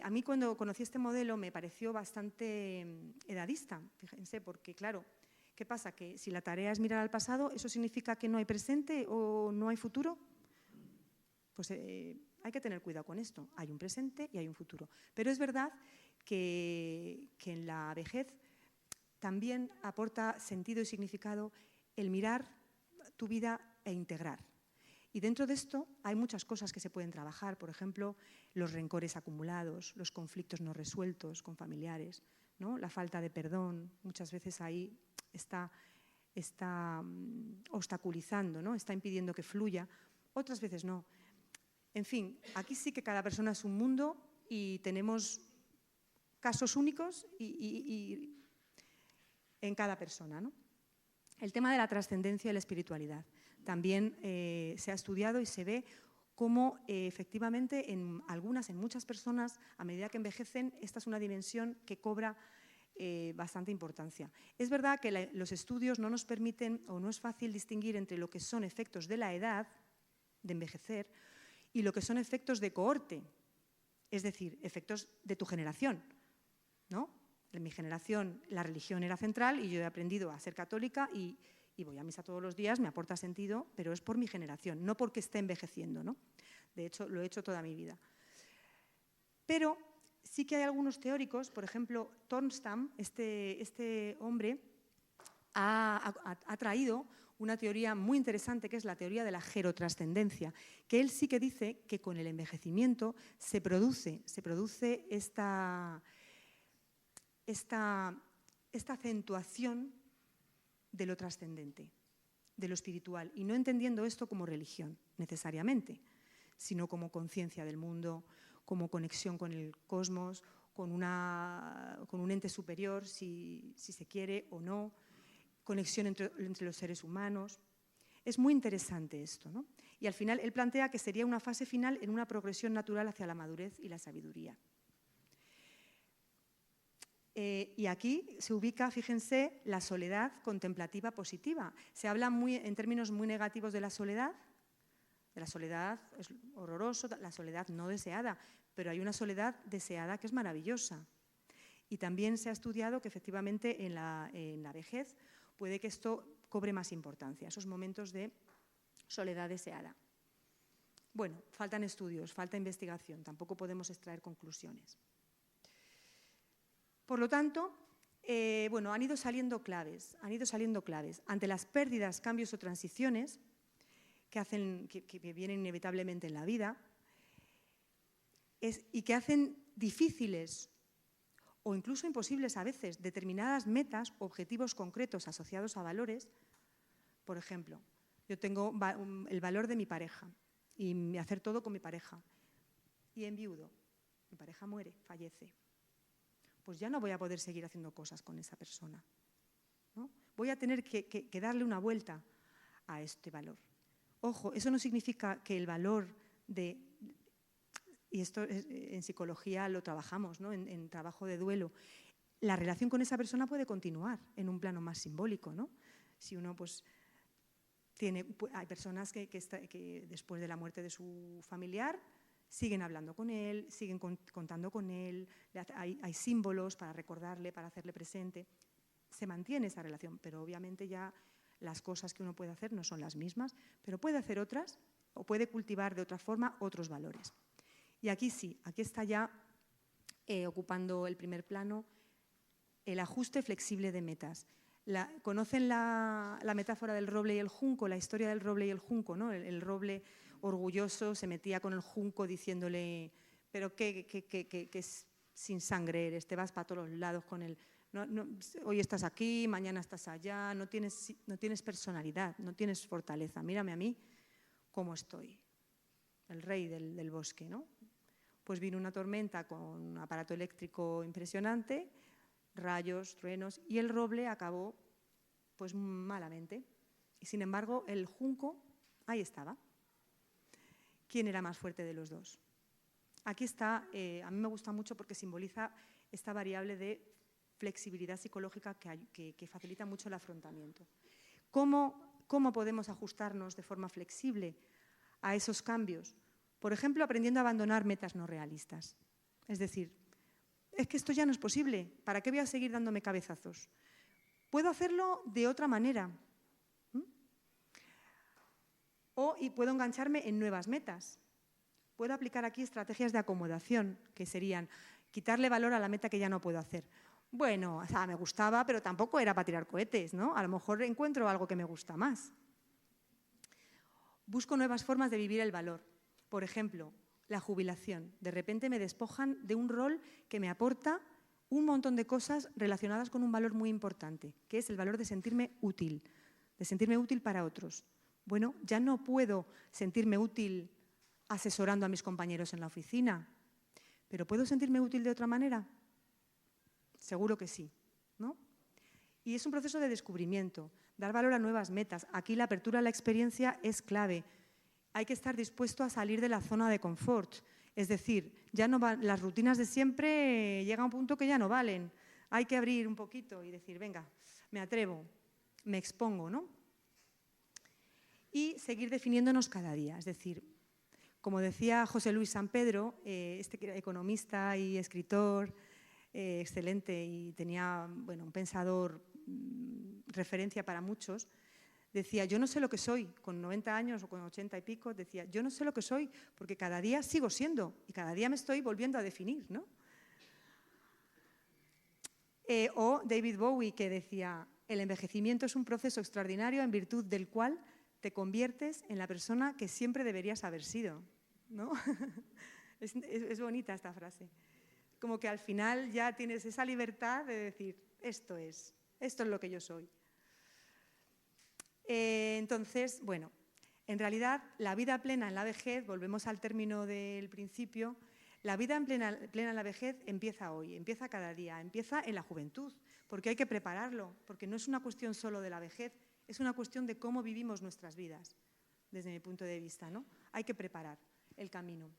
A mí cuando conocí este modelo me pareció bastante edadista, fíjense, porque claro, ¿qué pasa? Que si la tarea es mirar al pasado, ¿eso significa que no hay presente o no hay futuro? Pues hay que tener cuidado con esto. Hay un presente y hay un futuro. Pero es verdad que en la vejez también aporta sentido y significado el mirar tu vida e integrar. Y dentro de esto hay muchas cosas que se pueden trabajar, por ejemplo, los rencores acumulados, los conflictos no resueltos con familiares, ¿no? La falta de perdón, muchas veces ahí está obstaculizando, ¿no? Está impidiendo que fluya, otras veces no. En fin, aquí sí que cada persona es un mundo y tenemos casos únicos y en cada persona, ¿no? El tema de la trascendencia y la espiritualidad. También se ha estudiado y se ve cómo efectivamente en muchas personas, a medida que envejecen, esta es una dimensión que cobra bastante importancia. Es verdad que los estudios no nos permiten o no es fácil distinguir entre lo que son efectos de la edad, de envejecer, y lo que son efectos de cohorte, es decir, efectos de tu generación, ¿no? En mi generación la religión era central y yo he aprendido a ser católica y voy a misa todos los días, me aporta sentido, pero es por mi generación, no porque esté envejeciendo, ¿no? De hecho, lo he hecho toda mi vida. Pero sí que hay algunos teóricos, por ejemplo, Tornstam, este hombre, ha traído una teoría muy interesante que es la teoría de la gerotrascendencia, que él sí que dice que con el envejecimiento se produce esta acentuación de lo trascendente, de lo espiritual, y no entendiendo esto como religión necesariamente, sino como conciencia del mundo, como conexión con el cosmos, con un ente superior, si se quiere o no, conexión entre los seres humanos. Es muy interesante esto, ¿no? Y al final él plantea que sería una fase final en una progresión natural hacia la madurez y la sabiduría. Y aquí se ubica, fíjense, la soledad contemplativa positiva. Se habla en términos muy negativos de la soledad es horroroso, la soledad no deseada, pero hay una soledad deseada que es maravillosa. Y también se ha estudiado que efectivamente en la vejez puede que esto cobre más importancia, esos momentos de soledad deseada. Bueno, faltan estudios, falta investigación, tampoco podemos extraer conclusiones. Por lo tanto, han ido saliendo claves. Ante las pérdidas, cambios o transiciones que vienen inevitablemente en la vida y que hacen difíciles o incluso imposibles a veces determinadas metas o objetivos concretos asociados a valores. Por ejemplo, yo tengo el valor de mi pareja y hacer todo con mi pareja y enviudo, mi pareja muere, fallece. Pues ya no voy a poder seguir haciendo cosas con esa persona, ¿no? Voy a tener que darle una vuelta a este valor. Ojo, eso no significa que el valor y esto en psicología lo trabajamos, ¿no? En trabajo de duelo, la relación con esa persona puede continuar en un plano más simbólico, ¿no? Si uno pues hay personas que después de la muerte de su familiar siguen hablando con él, siguen contando con él, hay símbolos para recordarle, para hacerle presente. Se mantiene esa relación, pero obviamente ya las cosas que uno puede hacer no son las mismas, pero puede hacer otras o puede cultivar de otra forma otros valores. Y aquí sí, aquí está ya ocupando el primer plano el ajuste flexible de metas. ¿Conocen la metáfora del roble y el junco, la historia del roble y el junco, ¿no? El roble orgulloso se metía con el junco diciéndole, pero qué sin sangre eres, te vas para todos los lados con él. Hoy estás aquí, mañana estás allá, no tienes personalidad, no tienes fortaleza. Mírame a mí cómo estoy, el rey del bosque, ¿no? Pues vino una tormenta con un aparato eléctrico impresionante, rayos, truenos, y el roble acabó pues malamente. Y sin embargo, el junco ahí estaba. ¿Quién era más fuerte de los dos? Aquí está, a mí me gusta mucho porque simboliza esta variable de flexibilidad psicológica que facilita mucho el afrontamiento. ¿Cómo podemos ajustarnos de forma flexible a esos cambios? Por ejemplo, aprendiendo a abandonar metas no realistas. Es decir, es que esto ya no es posible, ¿para qué voy a seguir dándome cabezazos? Puedo hacerlo de otra manera. Y puedo engancharme en nuevas metas. Puedo aplicar aquí estrategias de acomodación, que serían quitarle valor a la meta que ya no puedo hacer. Bueno, o sea, me gustaba, pero tampoco era para tirar cohetes, ¿no? A lo mejor encuentro algo que me gusta más. Busco nuevas formas de vivir el valor. Por ejemplo, la jubilación. De repente me despojan de un rol que me aporta un montón de cosas relacionadas con un valor muy importante, que es el valor de sentirme útil para otros. Bueno, ya no puedo sentirme útil asesorando a mis compañeros en la oficina, pero ¿puedo sentirme útil de otra manera? Seguro que sí, ¿no? Y es un proceso de descubrimiento, dar valor a nuevas metas. Aquí la apertura a la experiencia es clave. Hay que estar dispuesto a salir de la zona de confort. Es decir, las rutinas de siempre llegan a un punto que ya no valen. Hay que abrir un poquito y decir, venga, me atrevo, me expongo, ¿no? Y seguir definiéndonos cada día. Es decir, como decía José Luis San Pedro, este economista y escritor excelente y tenía un pensador referencia para muchos, decía, yo no sé lo que soy, con 90 años o con 80 y pico, decía, yo no sé lo que soy, porque cada día sigo siendo y cada día me estoy volviendo a definir, ¿no? O David Bowie, que decía, el envejecimiento es un proceso extraordinario en virtud del cual te conviertes en la persona que siempre deberías haber sido, ¿no? Es bonita esta frase. Como que al final ya tienes esa libertad de decir, esto es lo que yo soy. Entonces, bueno, en realidad la vida plena en la vejez, volvemos al término del principio, la vida plena en la vejez empieza hoy, empieza cada día, empieza en la juventud, porque hay que prepararlo, porque no es una cuestión solo de la vejez, Es una cuestión de cómo vivimos nuestras vidas, desde mi punto de vista, ¿no? Hay que preparar el camino.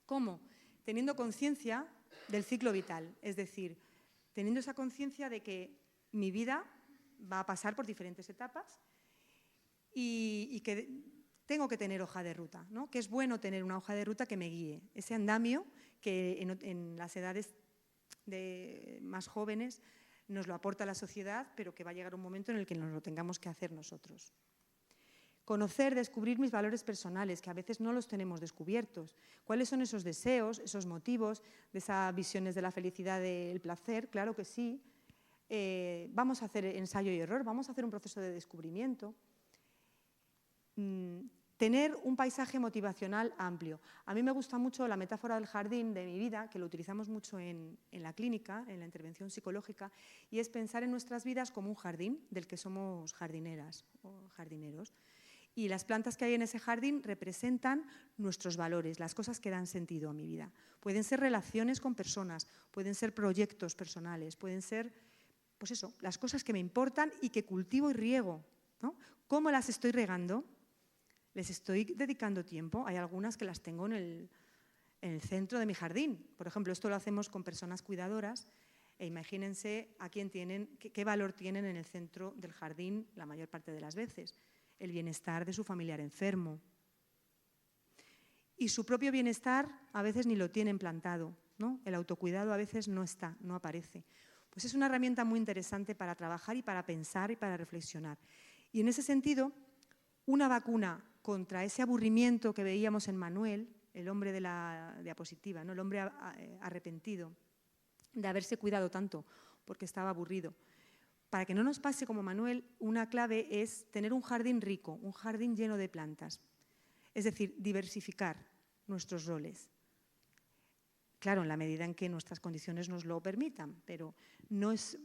¿Cómo? Teniendo conciencia del ciclo vital, es decir, teniendo esa conciencia de que mi vida va a pasar por diferentes etapas y que tengo que tener hoja de ruta, ¿no? Que es bueno tener una hoja de ruta que me guíe, ese andamio que en las edades más jóvenes nos lo aporta la sociedad, pero que va a llegar un momento en el que nos lo tengamos que hacer nosotros. Conocer, descubrir mis valores personales, que a veces no los tenemos descubiertos. ¿Cuáles son esos deseos, esos motivos, de esas visiones de la felicidad, del placer? Claro que sí. Vamos a hacer ensayo y error, vamos a hacer un proceso de descubrimiento. Tener un paisaje motivacional amplio. A mí me gusta mucho la metáfora del jardín de mi vida, que lo utilizamos mucho en la clínica, en la intervención psicológica, y es pensar en nuestras vidas como un jardín del que somos jardineras o jardineros. Y las plantas que hay en ese jardín representan nuestros valores, las cosas que dan sentido a mi vida. Pueden ser relaciones con personas, pueden ser proyectos personales, pueden ser, pues eso, las cosas que me importan y que cultivo y riego, ¿no? ¿Cómo las estoy regando? Les estoy dedicando tiempo. Hay algunas que las tengo en el centro de mi jardín. Por ejemplo, esto lo hacemos con personas cuidadoras. E imagínense a quién tienen, qué valor tienen en el centro del jardín la mayor parte de las veces. El bienestar de su familiar enfermo. Y su propio bienestar a veces ni lo tienen plantado, ¿no? El autocuidado a veces no está, no aparece. Pues es una herramienta muy interesante para trabajar y para pensar y para reflexionar. Y en ese sentido, una vacuna contra ese aburrimiento que veíamos en Manuel, el hombre de la diapositiva, ¿no? El hombre arrepentido de haberse cuidado tanto porque estaba aburrido. Para que no nos pase como Manuel, una clave es tener un jardín rico, un jardín lleno de plantas. Es decir, diversificar nuestros roles. Claro, en la medida en que nuestras condiciones nos lo permitan, pero no es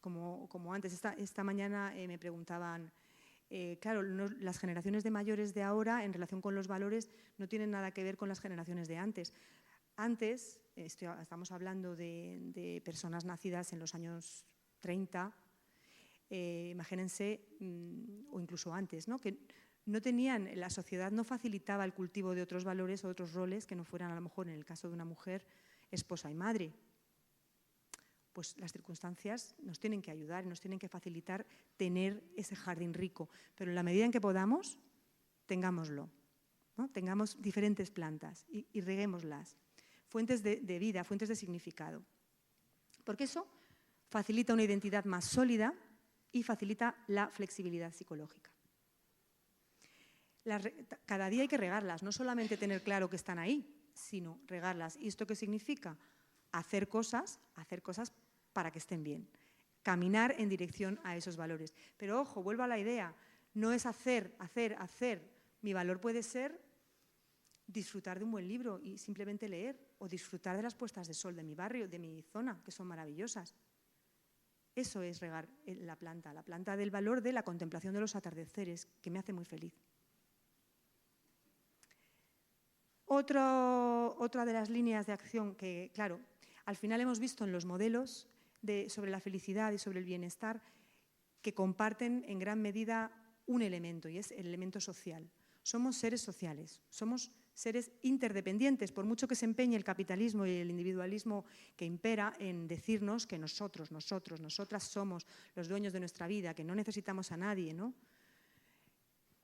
como antes. Esta mañana me preguntaban, claro, las generaciones de mayores de ahora en relación con los valores no tienen nada que ver con las generaciones de antes. Antes, estamos hablando de personas nacidas en los años 30, imagínense, o incluso antes, ¿no? Que no tenían, la sociedad no facilitaba el cultivo de otros valores o otros roles que no fueran, a lo mejor, en el caso de una mujer, esposa y madre. Pues las circunstancias nos tienen que ayudar, nos tienen que facilitar tener ese jardín rico, pero en la medida en que podamos, tengámoslo, ¿no? Tengamos diferentes plantas y reguémoslas. Fuentes de vida, fuentes de significado. Porque eso facilita una identidad más sólida y facilita la flexibilidad psicológica. Cada día hay que regarlas, no solamente tener claro que están ahí, sino regarlas. ¿Y esto qué significa? Hacer cosas para que estén bien. Caminar en dirección a esos valores. Pero ojo, vuelvo a la idea, no es hacer. Mi valor puede ser disfrutar de un buen libro y simplemente leer, o disfrutar de las puestas de sol de mi barrio, de mi zona, que son maravillosas. Eso es regar la planta del valor de la contemplación de los atardeceres, que me hace muy feliz. Otra de las líneas de acción que, claro, al final hemos visto en los modelos sobre la felicidad y sobre el bienestar que comparten en gran medida un elemento, y es el elemento social. Somos seres sociales, somos seres interdependientes, por mucho que se empeñe el capitalismo y el individualismo que impera en decirnos que nosotros, nosotras somos los dueños de nuestra vida, que no necesitamos a nadie, ¿no?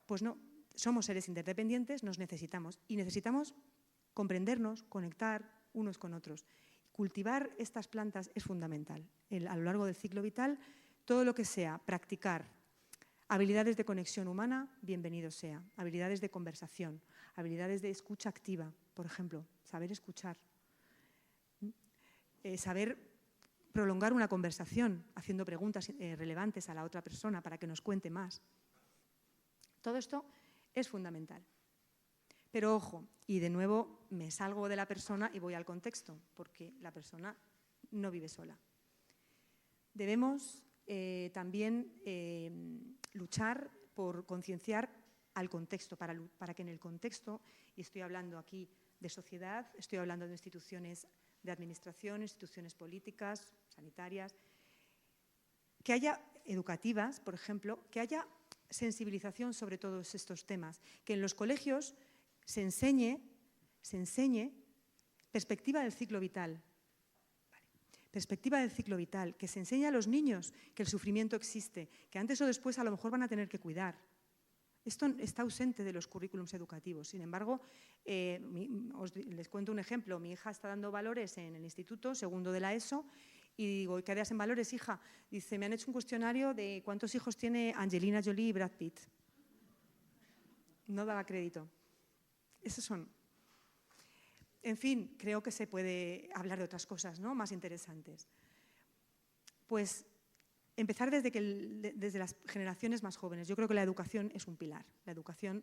Pues no, somos seres interdependientes, nos necesitamos y necesitamos comprendernos, conectar unos con otros. Cultivar estas plantas es fundamental. A lo largo del ciclo vital, todo lo que sea practicar habilidades de conexión humana, bienvenido sea. Habilidades de conversación, habilidades de escucha activa, por ejemplo, saber escuchar. Saber prolongar una conversación haciendo preguntas relevantes a la otra persona para que nos cuente más. Todo esto es fundamental. Pero ojo, y de nuevo me salgo de la persona y voy al contexto, porque la persona no vive sola. Debemos también luchar por concienciar al contexto, para que en el contexto, y estoy hablando aquí de sociedad, estoy hablando de instituciones de administración, instituciones políticas, sanitarias, que haya educativas, por ejemplo, que haya sensibilización sobre todos estos temas, que en los colegios se enseñe perspectiva del ciclo vital. Perspectiva del ciclo vital, que se enseñe a los niños que el sufrimiento existe, que antes o después a lo mejor van a tener que cuidar. Esto está ausente de los currículums educativos. Sin embargo, les cuento un ejemplo. Mi hija está dando valores en el instituto, segundo de la ESO, y digo, ¿qué harías en valores, hija? Dice, me han hecho un cuestionario de cuántos hijos tiene Angelina Jolie y Brad Pitt. No daba crédito. Esos son. En fin, creo que se puede hablar de otras cosas, ¿no?, más interesantes. Pues empezar desde las generaciones más jóvenes. Yo creo que la educación es un pilar, la educación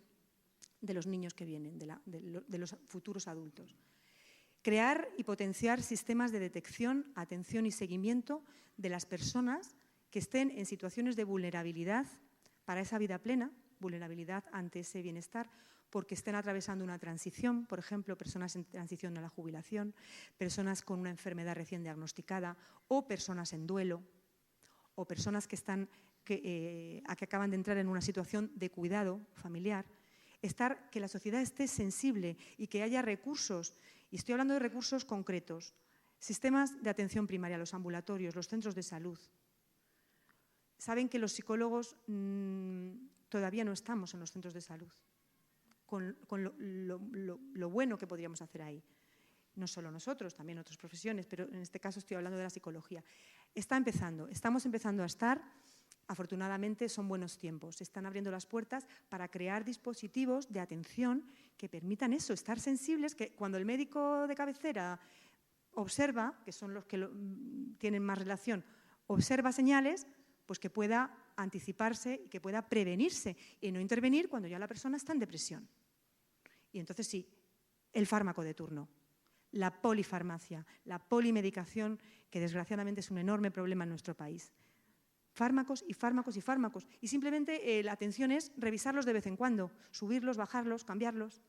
de los niños que vienen, de los futuros adultos. Crear y potenciar sistemas de detección, atención y seguimiento de las personas que estén en situaciones de vulnerabilidad para esa vida plena, vulnerabilidad ante ese bienestar, porque estén atravesando una transición, por ejemplo, personas en transición a la jubilación, personas con una enfermedad recién diagnosticada o personas en duelo o personas que acaban de entrar en una situación de cuidado familiar. Que la sociedad esté sensible y que haya recursos, y estoy hablando de recursos concretos, sistemas de atención primaria, los ambulatorios, los centros de salud. Saben que los psicólogos todavía no estamos en los centros de salud, con lo bueno que podríamos hacer ahí. No solo nosotros, también otras profesiones, pero en este caso estoy hablando de la psicología. Estamos empezando a estar, afortunadamente son buenos tiempos, se están abriendo las puertas para crear dispositivos de atención que permitan eso, estar sensibles, que cuando el médico de cabecera observa, que son los que tienen más relación, observa señales, pues que pueda anticiparse y que pueda prevenirse y no intervenir cuando ya la persona está en depresión. Y entonces sí, el fármaco de turno, la polifarmacia, la polimedicación, que desgraciadamente es un enorme problema en nuestro país. Fármacos y fármacos y fármacos. Y simplemente la atención es revisarlos de vez en cuando, subirlos, bajarlos, cambiarlos,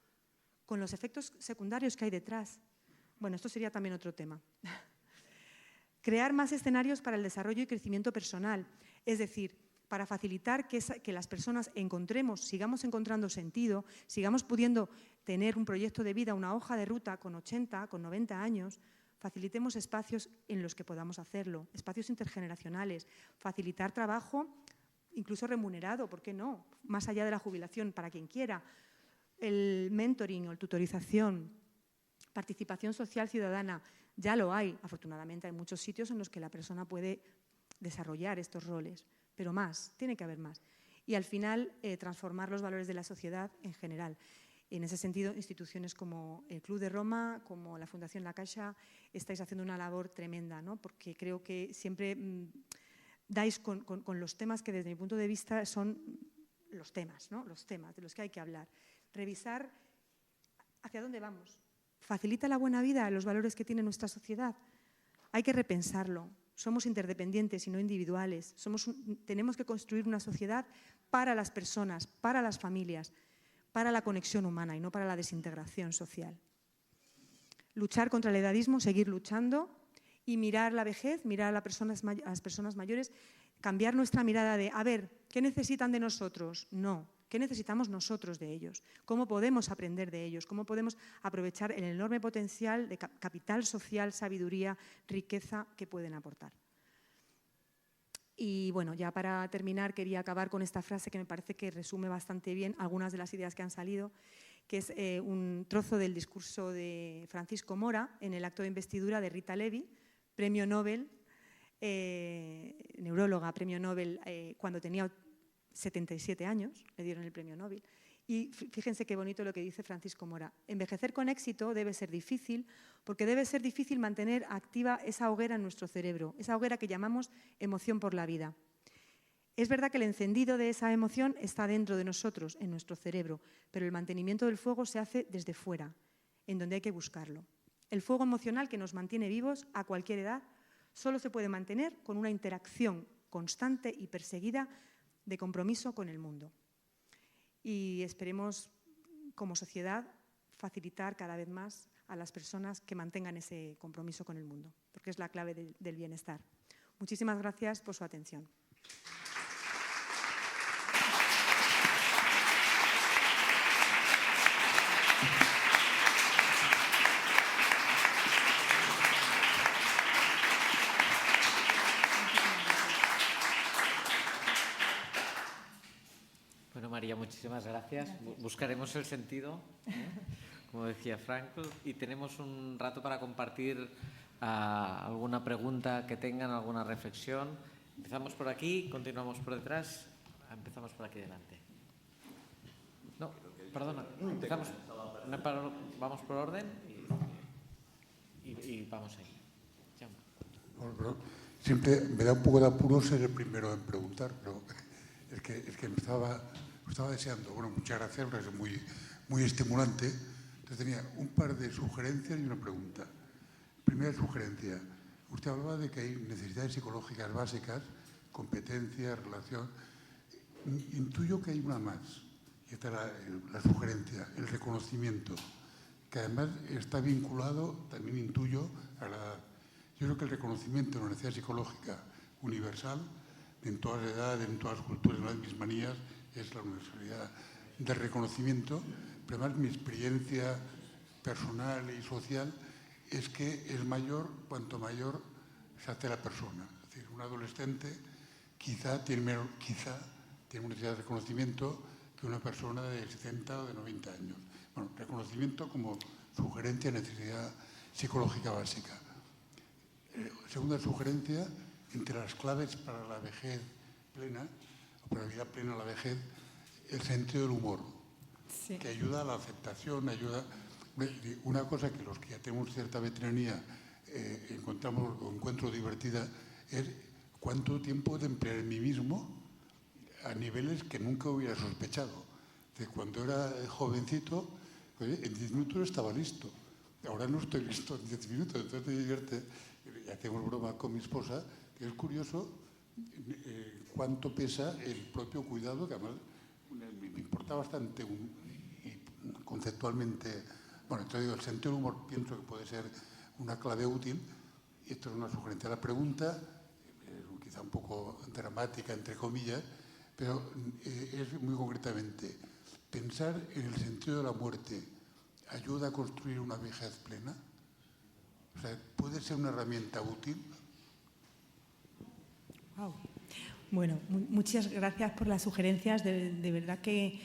con los efectos secundarios que hay detrás. Bueno, esto sería también otro tema. Crear más escenarios para el desarrollo y crecimiento personal, es decir, para facilitar que las personas sigamos encontrando sentido, sigamos pudiendo tener un proyecto de vida, una hoja de ruta con 80, con 90 años, facilitemos espacios en los que podamos hacerlo, espacios intergeneracionales, facilitar trabajo, incluso remunerado, ¿por qué no?, más allá de la jubilación, para quien quiera, el mentoring o la tutorización, participación social ciudadana, ya lo hay, afortunadamente hay muchos sitios en los que la persona puede desarrollar estos roles, pero más, tiene que haber más. Y al final, transformar los valores de la sociedad en general. En ese sentido, instituciones como el Club de Roma, como la Fundación La Caixa, estáis haciendo una labor tremenda, ¿no?, porque creo que siempre dais con los temas que desde mi punto de vista son los temas, ¿no?, los temas de los que hay que hablar. Revisar hacia dónde vamos. ¿Facilita la buena vida los valores que tiene nuestra sociedad? Hay que repensarlo. Somos interdependientes y no individuales. Tenemos que construir una sociedad para las personas, para las familias, para la conexión humana y no para la desintegración social. Luchar contra el edadismo, seguir luchando y mirar la vejez, mirar a las personas mayores, cambiar nuestra mirada de, a ver, ¿qué necesitan de nosotros? No. ¿Qué necesitamos nosotros de ellos? ¿Cómo podemos aprender de ellos? ¿Cómo podemos aprovechar el enorme potencial de capital social, sabiduría, riqueza que pueden aportar? Y bueno, ya para terminar quería acabar con esta frase que me parece que resume bastante bien algunas de las ideas que han salido, que es un trozo del discurso de Francisco Mora en el acto de investidura de Rita Levi, premio Nobel, neuróloga, premio Nobel cuando tenía 77 años, le dieron el premio Nobel. Y fíjense qué bonito lo que dice Francisco Mora. Envejecer con éxito debe ser difícil, porque debe ser difícil mantener activa esa hoguera en nuestro cerebro, esa hoguera que llamamos emoción por la vida. Es verdad que el encendido de esa emoción está dentro de nosotros, en nuestro cerebro, pero el mantenimiento del fuego se hace desde fuera, en donde hay que buscarlo. El fuego emocional que nos mantiene vivos a cualquier edad solo se puede mantener con una interacción constante y perseguida de compromiso con el mundo. Y esperemos, como sociedad, facilitar cada vez más a las personas que mantengan ese compromiso con el mundo, porque es la clave del bienestar. Muchísimas gracias por su atención. María, muchísimas gracias. Buscaremos el sentido, como decía Frankl, y tenemos un rato para compartir alguna pregunta que tengan, alguna reflexión. Empezamos por aquí, continuamos por detrás, empezamos por aquí delante. No, perdona, vamos por orden y vamos ahí. Bueno, siempre me da un poco de apuro ser el primero en preguntar, pero es que estaba deseando. Bueno, muchas gracias, porque es muy estimulante. Entonces tenía un par de sugerencias y una pregunta. Primera sugerencia. Usted hablaba de que hay necesidades psicológicas básicas, competencia, relación. Intuyo que hay una más. Y esta es la sugerencia, el reconocimiento, que además está vinculado, también intuyo, a la edad. Yo creo que el reconocimiento de una necesidad psicológica universal, en todas las edades, en todas las culturas, en las mismas manías, es la universalidad del reconocimiento. Pero además mi experiencia personal y social es que es mayor cuanto mayor se hace la persona. Es decir, un adolescente quizá tiene una necesidad de reconocimiento que una persona de 60 o de 90 años. Bueno, reconocimiento como sugerencia, necesidad psicológica básica. Segunda sugerencia, entre las claves para la vejez plena, o para la vida plena a la vejez, el sentido del humor, sí, que ayuda a la aceptación, ayuda... Una cosa que los que ya tenemos cierta veteranía encuentro divertida es cuánto tiempo de emplear en mí mismo a niveles que nunca hubiera sospechado. Cuando era jovencito, oye, en 10 minutos estaba listo. Ahora no estoy listo en 10 minutos, entonces me divierte. Ya tengo broma con mi esposa, que es curioso cuánto pesa el propio cuidado, que además me importa bastante conceptualmente. Bueno, entonces digo, el sentido del humor pienso que puede ser una clave útil. Y esto es una sugerencia. La pregunta, quizá un poco dramática, entre comillas, pero es muy concretamente, ¿pensar en el sentido de la muerte ayuda a construir una vejez plena? O sea, ¿puede ser una herramienta útil? Wow. Bueno, muchas gracias por las sugerencias. De verdad que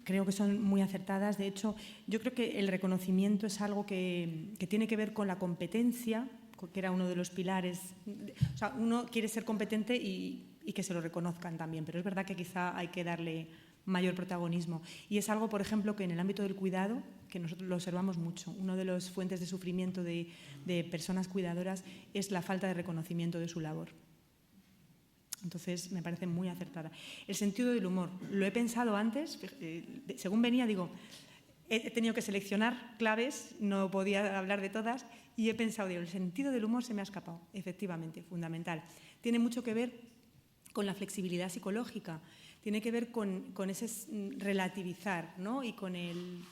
creo que son muy acertadas. De hecho, yo creo que el reconocimiento es algo que tiene que ver con la competencia, que era uno de los pilares. O sea, uno quiere ser competente y que se lo reconozcan también, pero es verdad que quizá hay que darle mayor protagonismo. Y es algo, por ejemplo, que en el ámbito del cuidado, que nosotros lo observamos mucho, una de las fuentes de sufrimiento de personas cuidadoras es la falta de reconocimiento de su labor. Entonces, me parece muy acertada. El sentido del humor, lo he pensado antes, según venía, digo, he tenido que seleccionar claves, no podía hablar de todas, y he pensado, digo, el sentido del humor se me ha escapado, efectivamente, fundamental. Tiene mucho que ver con la flexibilidad psicológica, tiene que ver con ese relativizar, ¿no? Y con el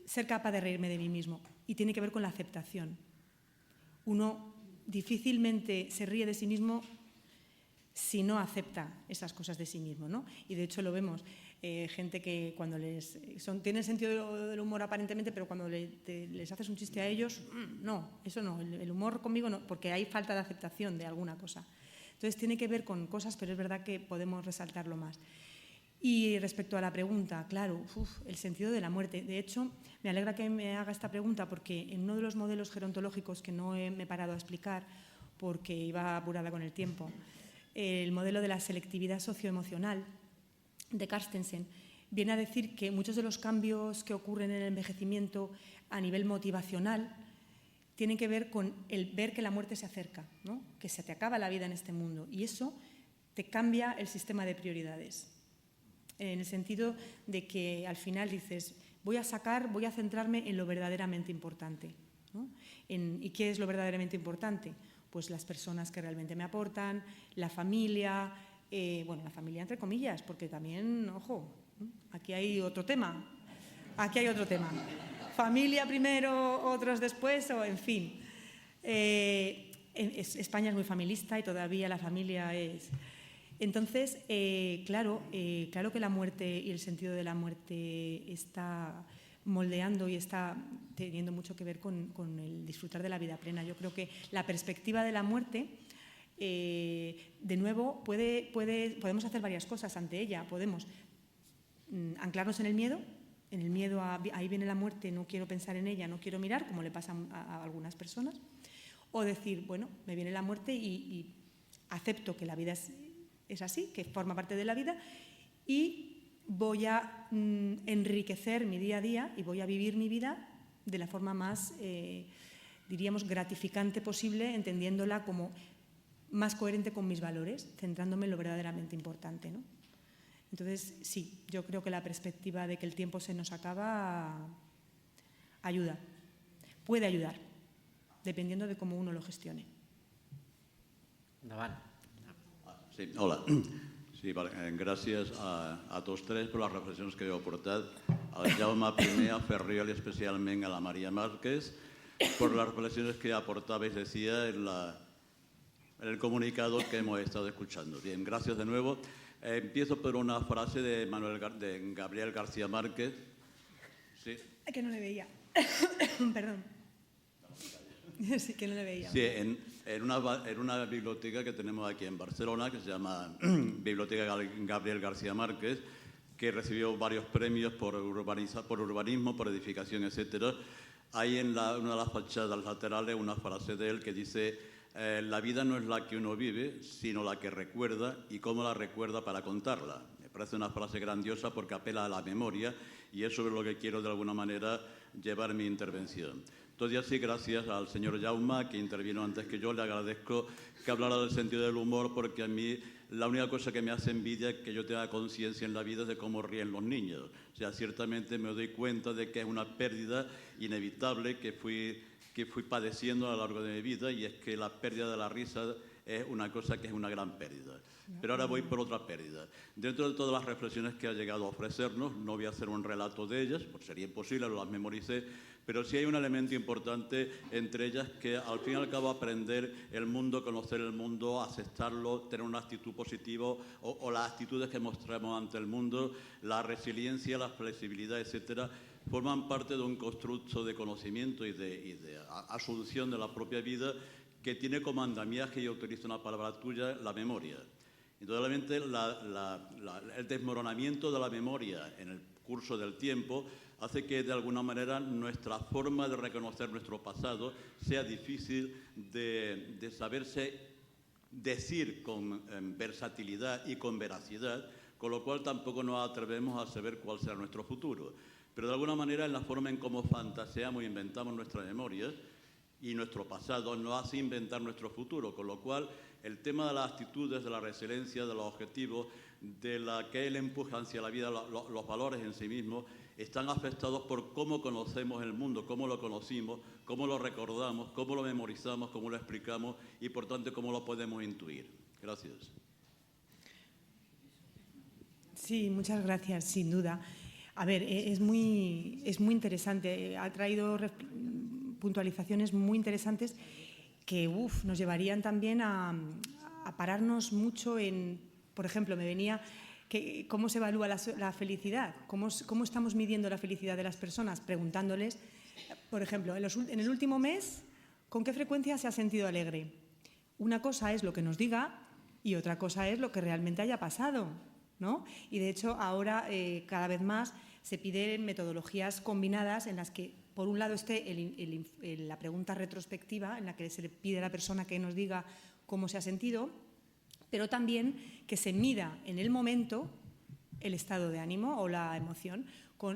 ser capaz de reírme de mí mismo. Y tiene que ver con la aceptación. Uno difícilmente se ríe de sí mismo si no acepta esas cosas de sí mismo, ¿no? Y de hecho lo vemos, gente que cuando tienen sentido del humor aparentemente, pero cuando les haces un chiste a ellos, no, eso no, el humor conmigo no, porque hay falta de aceptación de alguna cosa. Entonces tiene que ver con cosas, pero es verdad que podemos resaltarlo más. Y respecto a la pregunta, claro, el sentido de la muerte. De hecho, me alegra que me haga esta pregunta porque en uno de los modelos gerontológicos que no me he parado a explicar porque iba apurada con el tiempo, el modelo de la selectividad socioemocional de Carstensen viene a decir que muchos de los cambios que ocurren en el envejecimiento a nivel motivacional tienen que ver con el ver que la muerte se acerca, ¿no? Que se te acaba la vida en este mundo y eso te cambia el sistema de prioridades. En el sentido de que al final dices, voy a centrarme en lo verdaderamente importante, ¿no? ¿Y qué es lo verdaderamente importante? Pues las personas que realmente me aportan, la familia, bueno, la familia entre comillas, porque también, ojo, aquí hay otro tema, Familia primero, otros después, o en fin. España es muy familista y todavía la familia es... Entonces, claro que la muerte y el sentido de la muerte está moldeando y está teniendo mucho que ver con el disfrutar de la vida plena. Yo creo que la perspectiva de la muerte De nuevo, podemos hacer varias cosas ante ella. Podemos anclarnos en el miedo a ahí viene la muerte, no quiero pensar en ella, no quiero mirar, como le pasa a algunas personas. O decir, bueno, me viene la muerte y acepto que la vida es así, que forma parte de la vida, y voy a enriquecer mi día a día y voy a vivir mi vida de la forma más, diríamos, gratificante posible, entendiéndola como más coherente con mis valores, centrándome en lo verdaderamente importante, ¿no? Entonces, sí, yo creo que la perspectiva de que el tiempo se nos acaba ayuda, puede ayudar, dependiendo de cómo uno lo gestione. Endavant. Sí, hola. Sí, vale. Gràcies a tots tres per les reflexions que heu aportat. Al Jaume primer, a Ferriol y especialment a la María Márquez, por las reflexiones que aportabais, decía, en el comunicado que hemos estado escuchando. Bien, gracias de nuevo. Empiezo por una frase de Gabriel García Márquez. Sí. Que no le veía. Perdón. Sí, que no le veía. Sí, en una biblioteca que tenemos aquí en Barcelona, que se llama Biblioteca Gabriel García Márquez, que recibió varios premios por urbanismo, por edificación, etc. Hay en una de las fachadas laterales una frase de él que dice: la vida no es la que uno vive, sino la que recuerda y cómo la recuerda para contarla. Me parece una frase grandiosa porque apela a la memoria y es sobre lo que quiero de alguna manera llevar mi intervención. Entonces, así, gracias al señor Jaume, que intervino antes que yo, le agradezco que hablara del sentido del humor, porque a mí la única cosa que me hace envidia es que yo tenga conciencia en la vida de cómo ríen los niños. O sea, ciertamente me doy cuenta de que es una pérdida inevitable que fui padeciendo a lo largo de mi vida, y es que la pérdida de la risa es una cosa que es una gran pérdida. Pero ahora voy por otra pérdida. Dentro de todas las reflexiones que ha llegado a ofrecernos, no voy a hacer un relato de ellas, porque sería imposible, las memoricé, pero sí hay un elemento importante entre ellas, que al fin y al cabo aprender el mundo, conocer el mundo, aceptarlo, tener una actitud positiva o las actitudes que mostramos ante el mundo, la resiliencia, la flexibilidad, etcétera, forman parte de un constructo de conocimiento y de asunción de la propia vida, que tiene como andamiaje, y utilizo una palabra tuya, la memoria. Indudablemente, el desmoronamiento de la memoria en el curso del tiempo hace que, de alguna manera, nuestra forma de reconocer nuestro pasado sea difícil de saberse decir con versatilidad y con veracidad, con lo cual tampoco nos atrevemos a saber cuál será nuestro futuro. Pero, de alguna manera, en la forma en cómo fantaseamos e inventamos nuestras memorias, y nuestro pasado nos hace inventar nuestro futuro, con lo cual el tema de las actitudes, de la resiliencia, de los objetivos, de la que él empuja hacia la vida, los valores en sí mismos, están afectados por cómo conocemos el mundo, cómo lo conocimos, cómo lo recordamos, cómo lo memorizamos, cómo lo explicamos y, por tanto, cómo lo podemos intuir. Gracias. Sí, muchas gracias, sin duda. A ver, es muy interesante. Ha traído puntualizaciones muy interesantes que nos llevarían también a pararnos mucho en, por ejemplo, me venía cómo se evalúa la felicidad, cómo estamos midiendo la felicidad de las personas, preguntándoles, por ejemplo, en el último mes, ¿con qué frecuencia se ha sentido alegre? Una cosa es lo que nos diga y otra cosa es lo que realmente haya pasado, ¿no? Y de hecho ahora cada vez más se piden metodologías combinadas en las que, por un lado, esté la pregunta retrospectiva, en la que se le pide a la persona que nos diga cómo se ha sentido, pero también que se mida en el momento el estado de ánimo o la emoción.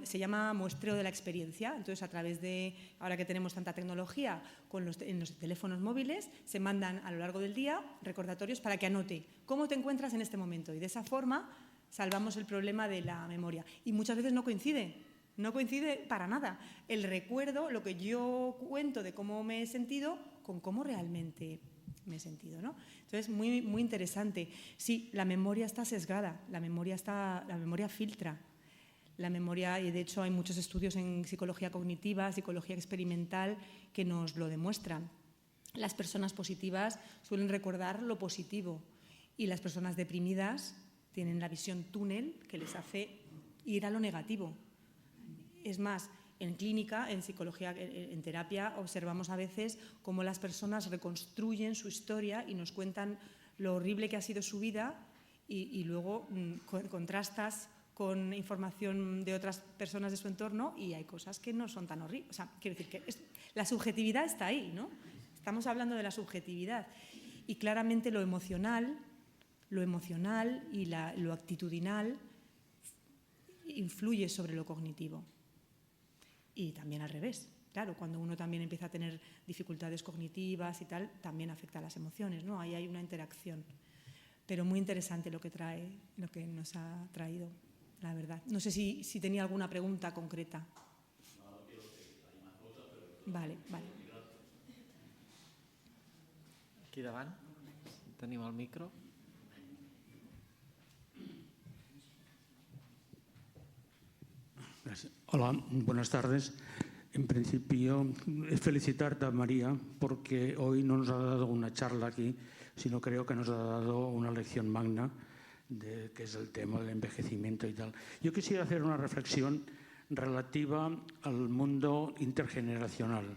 Se llama muestreo de la experiencia. Entonces, a través de, ahora que tenemos tanta tecnología, en los teléfonos móviles, se mandan a lo largo del día recordatorios para que anote cómo te encuentras en este momento. Y de esa forma salvamos el problema de la memoria. Y muchas veces no coincide para nada el recuerdo, lo que yo cuento de cómo me he sentido, con cómo realmente me he sentido, ¿no? Entonces, muy, muy interesante. Sí, la memoria está sesgada, la memoria filtra. La memoria, y de hecho hay muchos estudios en psicología cognitiva, psicología experimental, que nos lo demuestran. Las personas positivas suelen recordar lo positivo y las personas deprimidas tienen la visión túnel que les hace ir a lo negativo. Es más, En clínica, en psicología, en terapia, observamos a veces cómo las personas reconstruyen su historia y nos cuentan lo horrible que ha sido su vida y luego contrastas con información de otras personas de su entorno y hay cosas que no son tan horribles. O sea, quiero decir que la subjetividad está ahí, ¿no? Estamos hablando de la subjetividad y claramente lo emocional y lo actitudinal influye sobre lo cognitivo. Y también al revés. Claro, cuando uno también empieza a tener dificultades cognitivas y tal, también afecta a las emociones, ¿no? Ahí hay una interacción. Pero muy interesante lo que nos ha traído, la verdad. No sé si tenía alguna pregunta concreta. No quiero seguir, hay más cosas, pero... Vale. Aquí davant tenim el micro. Gracias. Hola, buenas tardes. En principio, felicitarte a María porque hoy no nos ha dado una charla aquí, sino creo que nos ha dado una lección magna de que es el tema del envejecimiento y tal. Yo quisiera hacer una reflexión relativa al mundo intergeneracional.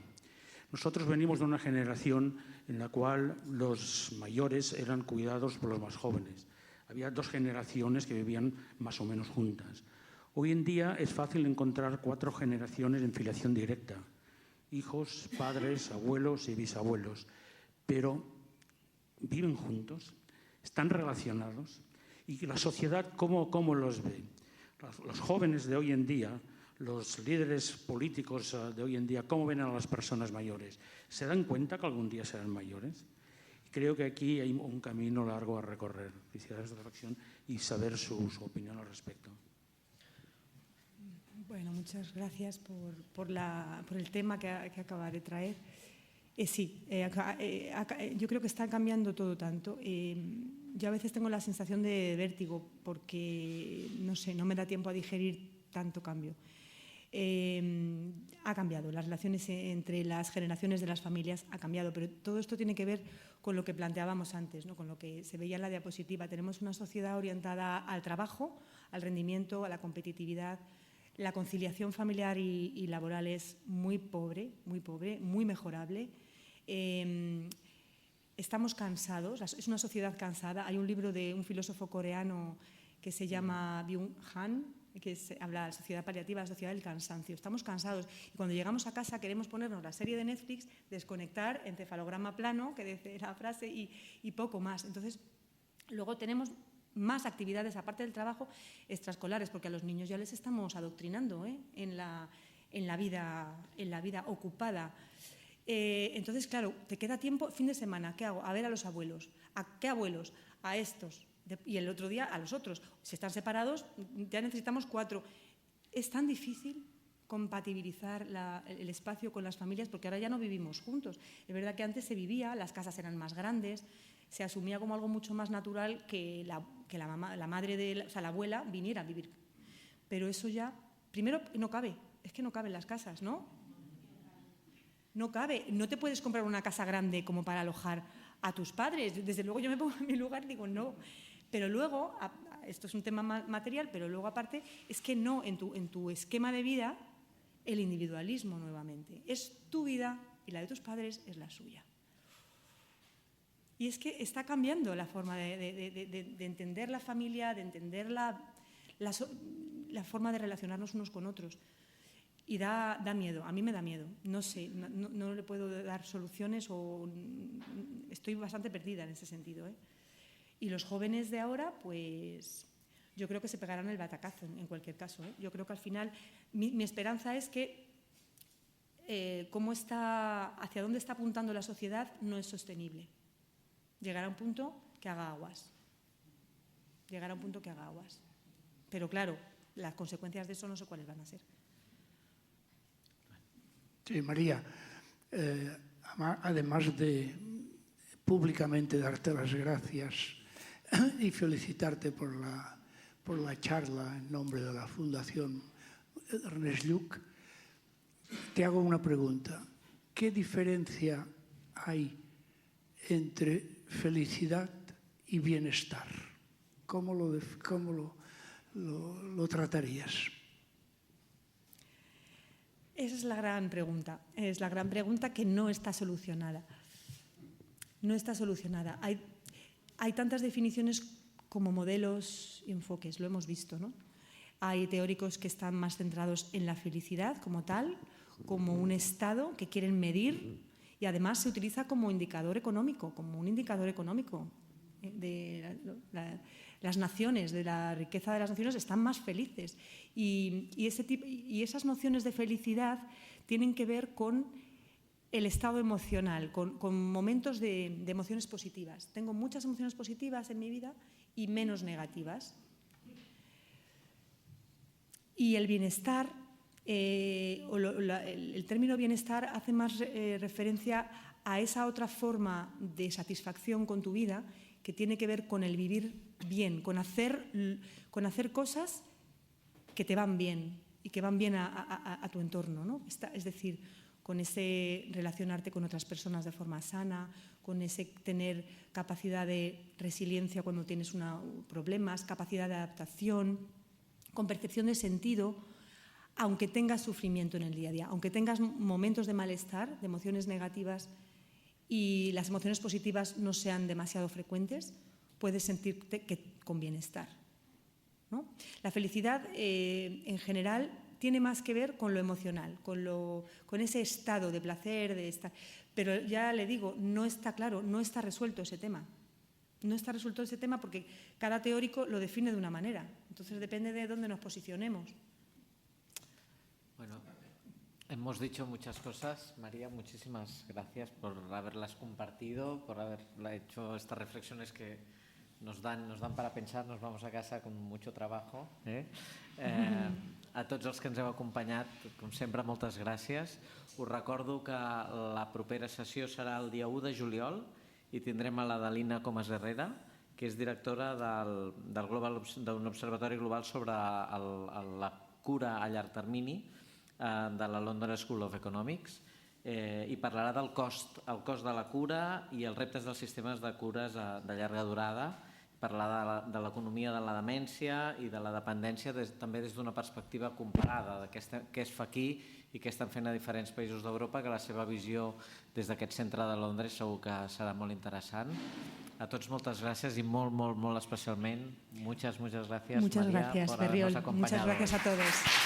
Nosotros venimos de una generación en la cual los mayores eran cuidados por los más jóvenes. Había dos generaciones que vivían más o menos juntas. Hoy en día es fácil encontrar 4 generaciones en filiación directa, hijos, padres, abuelos y bisabuelos, pero viven juntos, están relacionados y la sociedad ¿cómo los ve? Los jóvenes de hoy en día, los líderes políticos de hoy en día, ¿cómo ven a las personas mayores? ¿Se dan cuenta que algún día serán mayores? Creo que aquí hay un camino largo a recorrer. Quisiera esta reflexión y saber su opinión al respecto. Bueno, muchas gracias por el tema que acaba de traer. Yo creo que está cambiando todo tanto. Yo a veces tengo la sensación de vértigo porque, no sé, no me da tiempo a digerir tanto cambio. Ha cambiado, las relaciones entre las generaciones de las familias ha cambiado, pero todo esto tiene que ver con lo que planteábamos antes, ¿no? Con lo que se veía en la diapositiva. Tenemos una sociedad orientada al trabajo, al rendimiento, a la competitividad. La conciliación familiar y laboral es muy pobre, muy mejorable. Estamos cansados, es una sociedad cansada. Hay un libro de un filósofo coreano que se llama Byung-Han, que habla de la sociedad paliativa, la sociedad del cansancio. Estamos cansados y cuando llegamos a casa queremos ponernos la serie de Netflix, desconectar, encefalograma plano, que dice la frase, y poco más. Entonces, luego tenemos más actividades, aparte del trabajo, extraescolares, porque a los niños ya les estamos adoctrinando en la vida ocupada. Entonces, claro, te queda tiempo, fin de semana, ¿qué hago? A ver a los abuelos. ¿A qué abuelos? A estos. Y el otro día a los otros. Si están separados, ya necesitamos 4. Es tan difícil compatibilizar el espacio con las familias porque ahora ya no vivimos juntos. Es verdad que antes se vivía, las casas eran más grandes, se asumía como algo mucho más natural que la madre, la abuela viniera a vivir. Pero eso ya, primero, no cabe. Es que no caben las casas, ¿no? No cabe. No te puedes comprar una casa grande como para alojar a tus padres. Desde luego yo me pongo en mi lugar y digo no. Pero luego, esto es un tema material, pero luego aparte, es que no, en tu esquema de vida, el individualismo nuevamente. Es tu vida y la de tus padres es la suya. Y es que está cambiando la forma de entender la familia, de entender la forma de relacionarnos unos con otros. Y da miedo, a mí me da miedo. No sé, no le puedo dar soluciones o estoy bastante perdida en ese sentido. Y los jóvenes de ahora, pues yo creo que se pegarán el batacazo en cualquier caso. Yo creo que al final mi esperanza es que hacia dónde está apuntando la sociedad no es sostenible. Llegará a un punto que haga aguas. Pero claro, las consecuencias de eso no sé cuáles van a ser. Sí, María, además de públicamente darte las gracias y felicitarte por la charla en nombre de la Fundación Ernest Lluch, te hago una pregunta. ¿Qué diferencia hay entre felicidad y bienestar? ¿Cómo lo tratarías? Esa es la gran pregunta. Es la gran pregunta que no está solucionada. No está solucionada. Hay tantas definiciones como modelos y enfoques, lo hemos visto, ¿no? Hay teóricos que están más centrados en la felicidad como tal, como un estado que quieren medir, y además se utiliza como indicador económico, como un indicador económico. Las naciones, de la riqueza de las naciones, están más felices. Y esas nociones de felicidad tienen que ver con el estado emocional, con momentos de emociones positivas. Tengo muchas emociones positivas en mi vida y menos negativas. Y el bienestar, el término bienestar hace más referencia a esa otra forma de satisfacción con tu vida que tiene que ver con el vivir bien, con hacer cosas que te van bien y que van bien a tu entorno, ¿no? Es decir, con ese relacionarte con otras personas de forma sana, con ese tener capacidad de resiliencia cuando tienes problemas, capacidad de adaptación, con percepción de sentido, aunque tengas sufrimiento en el día a día, aunque tengas momentos de malestar, de emociones negativas, y las emociones positivas no sean demasiado frecuentes, puedes sentirte con bienestar, ¿no? La felicidad, en general, tiene más que ver con lo emocional, con ese estado de placer, de estar. Pero ya le digo, no está claro, no está resuelto ese tema. No está resuelto ese tema porque cada teórico lo define de una manera. Entonces depende de dónde nos posicionemos. Bueno, hemos dicho muchas cosas. María, muchísimas gracias por haberlas compartido, por haber hecho estas reflexiones que nos dan para pensar. Nos vamos a casa con mucho trabajo. A tots els que ens heu acompanyat, com sempre, moltes gràcies. Us recordo que la propera sessió serà el dia 1 de juliol i tindrem a l'Adalina Comas Herrera, que és directora d'un observatori global sobre la cura a llarg termini de la London School of Economics, i parlarà del cost de la cura i els reptes dels sistemes de cures de llarga durada. Parlar de l'economia de la demència i de la dependència també des d'una perspectiva comparada, de què es fa aquí i què estan fent a diferents països d'Europa, que la seva visió des d'aquest centre de Londres segur que serà molt interessant. A tots moltes gràcies i molt, molt, molt especialment, muchas gracias, Muchas María, gracias, por Ferriol. habernos acompañado. Muchas gracias a todos.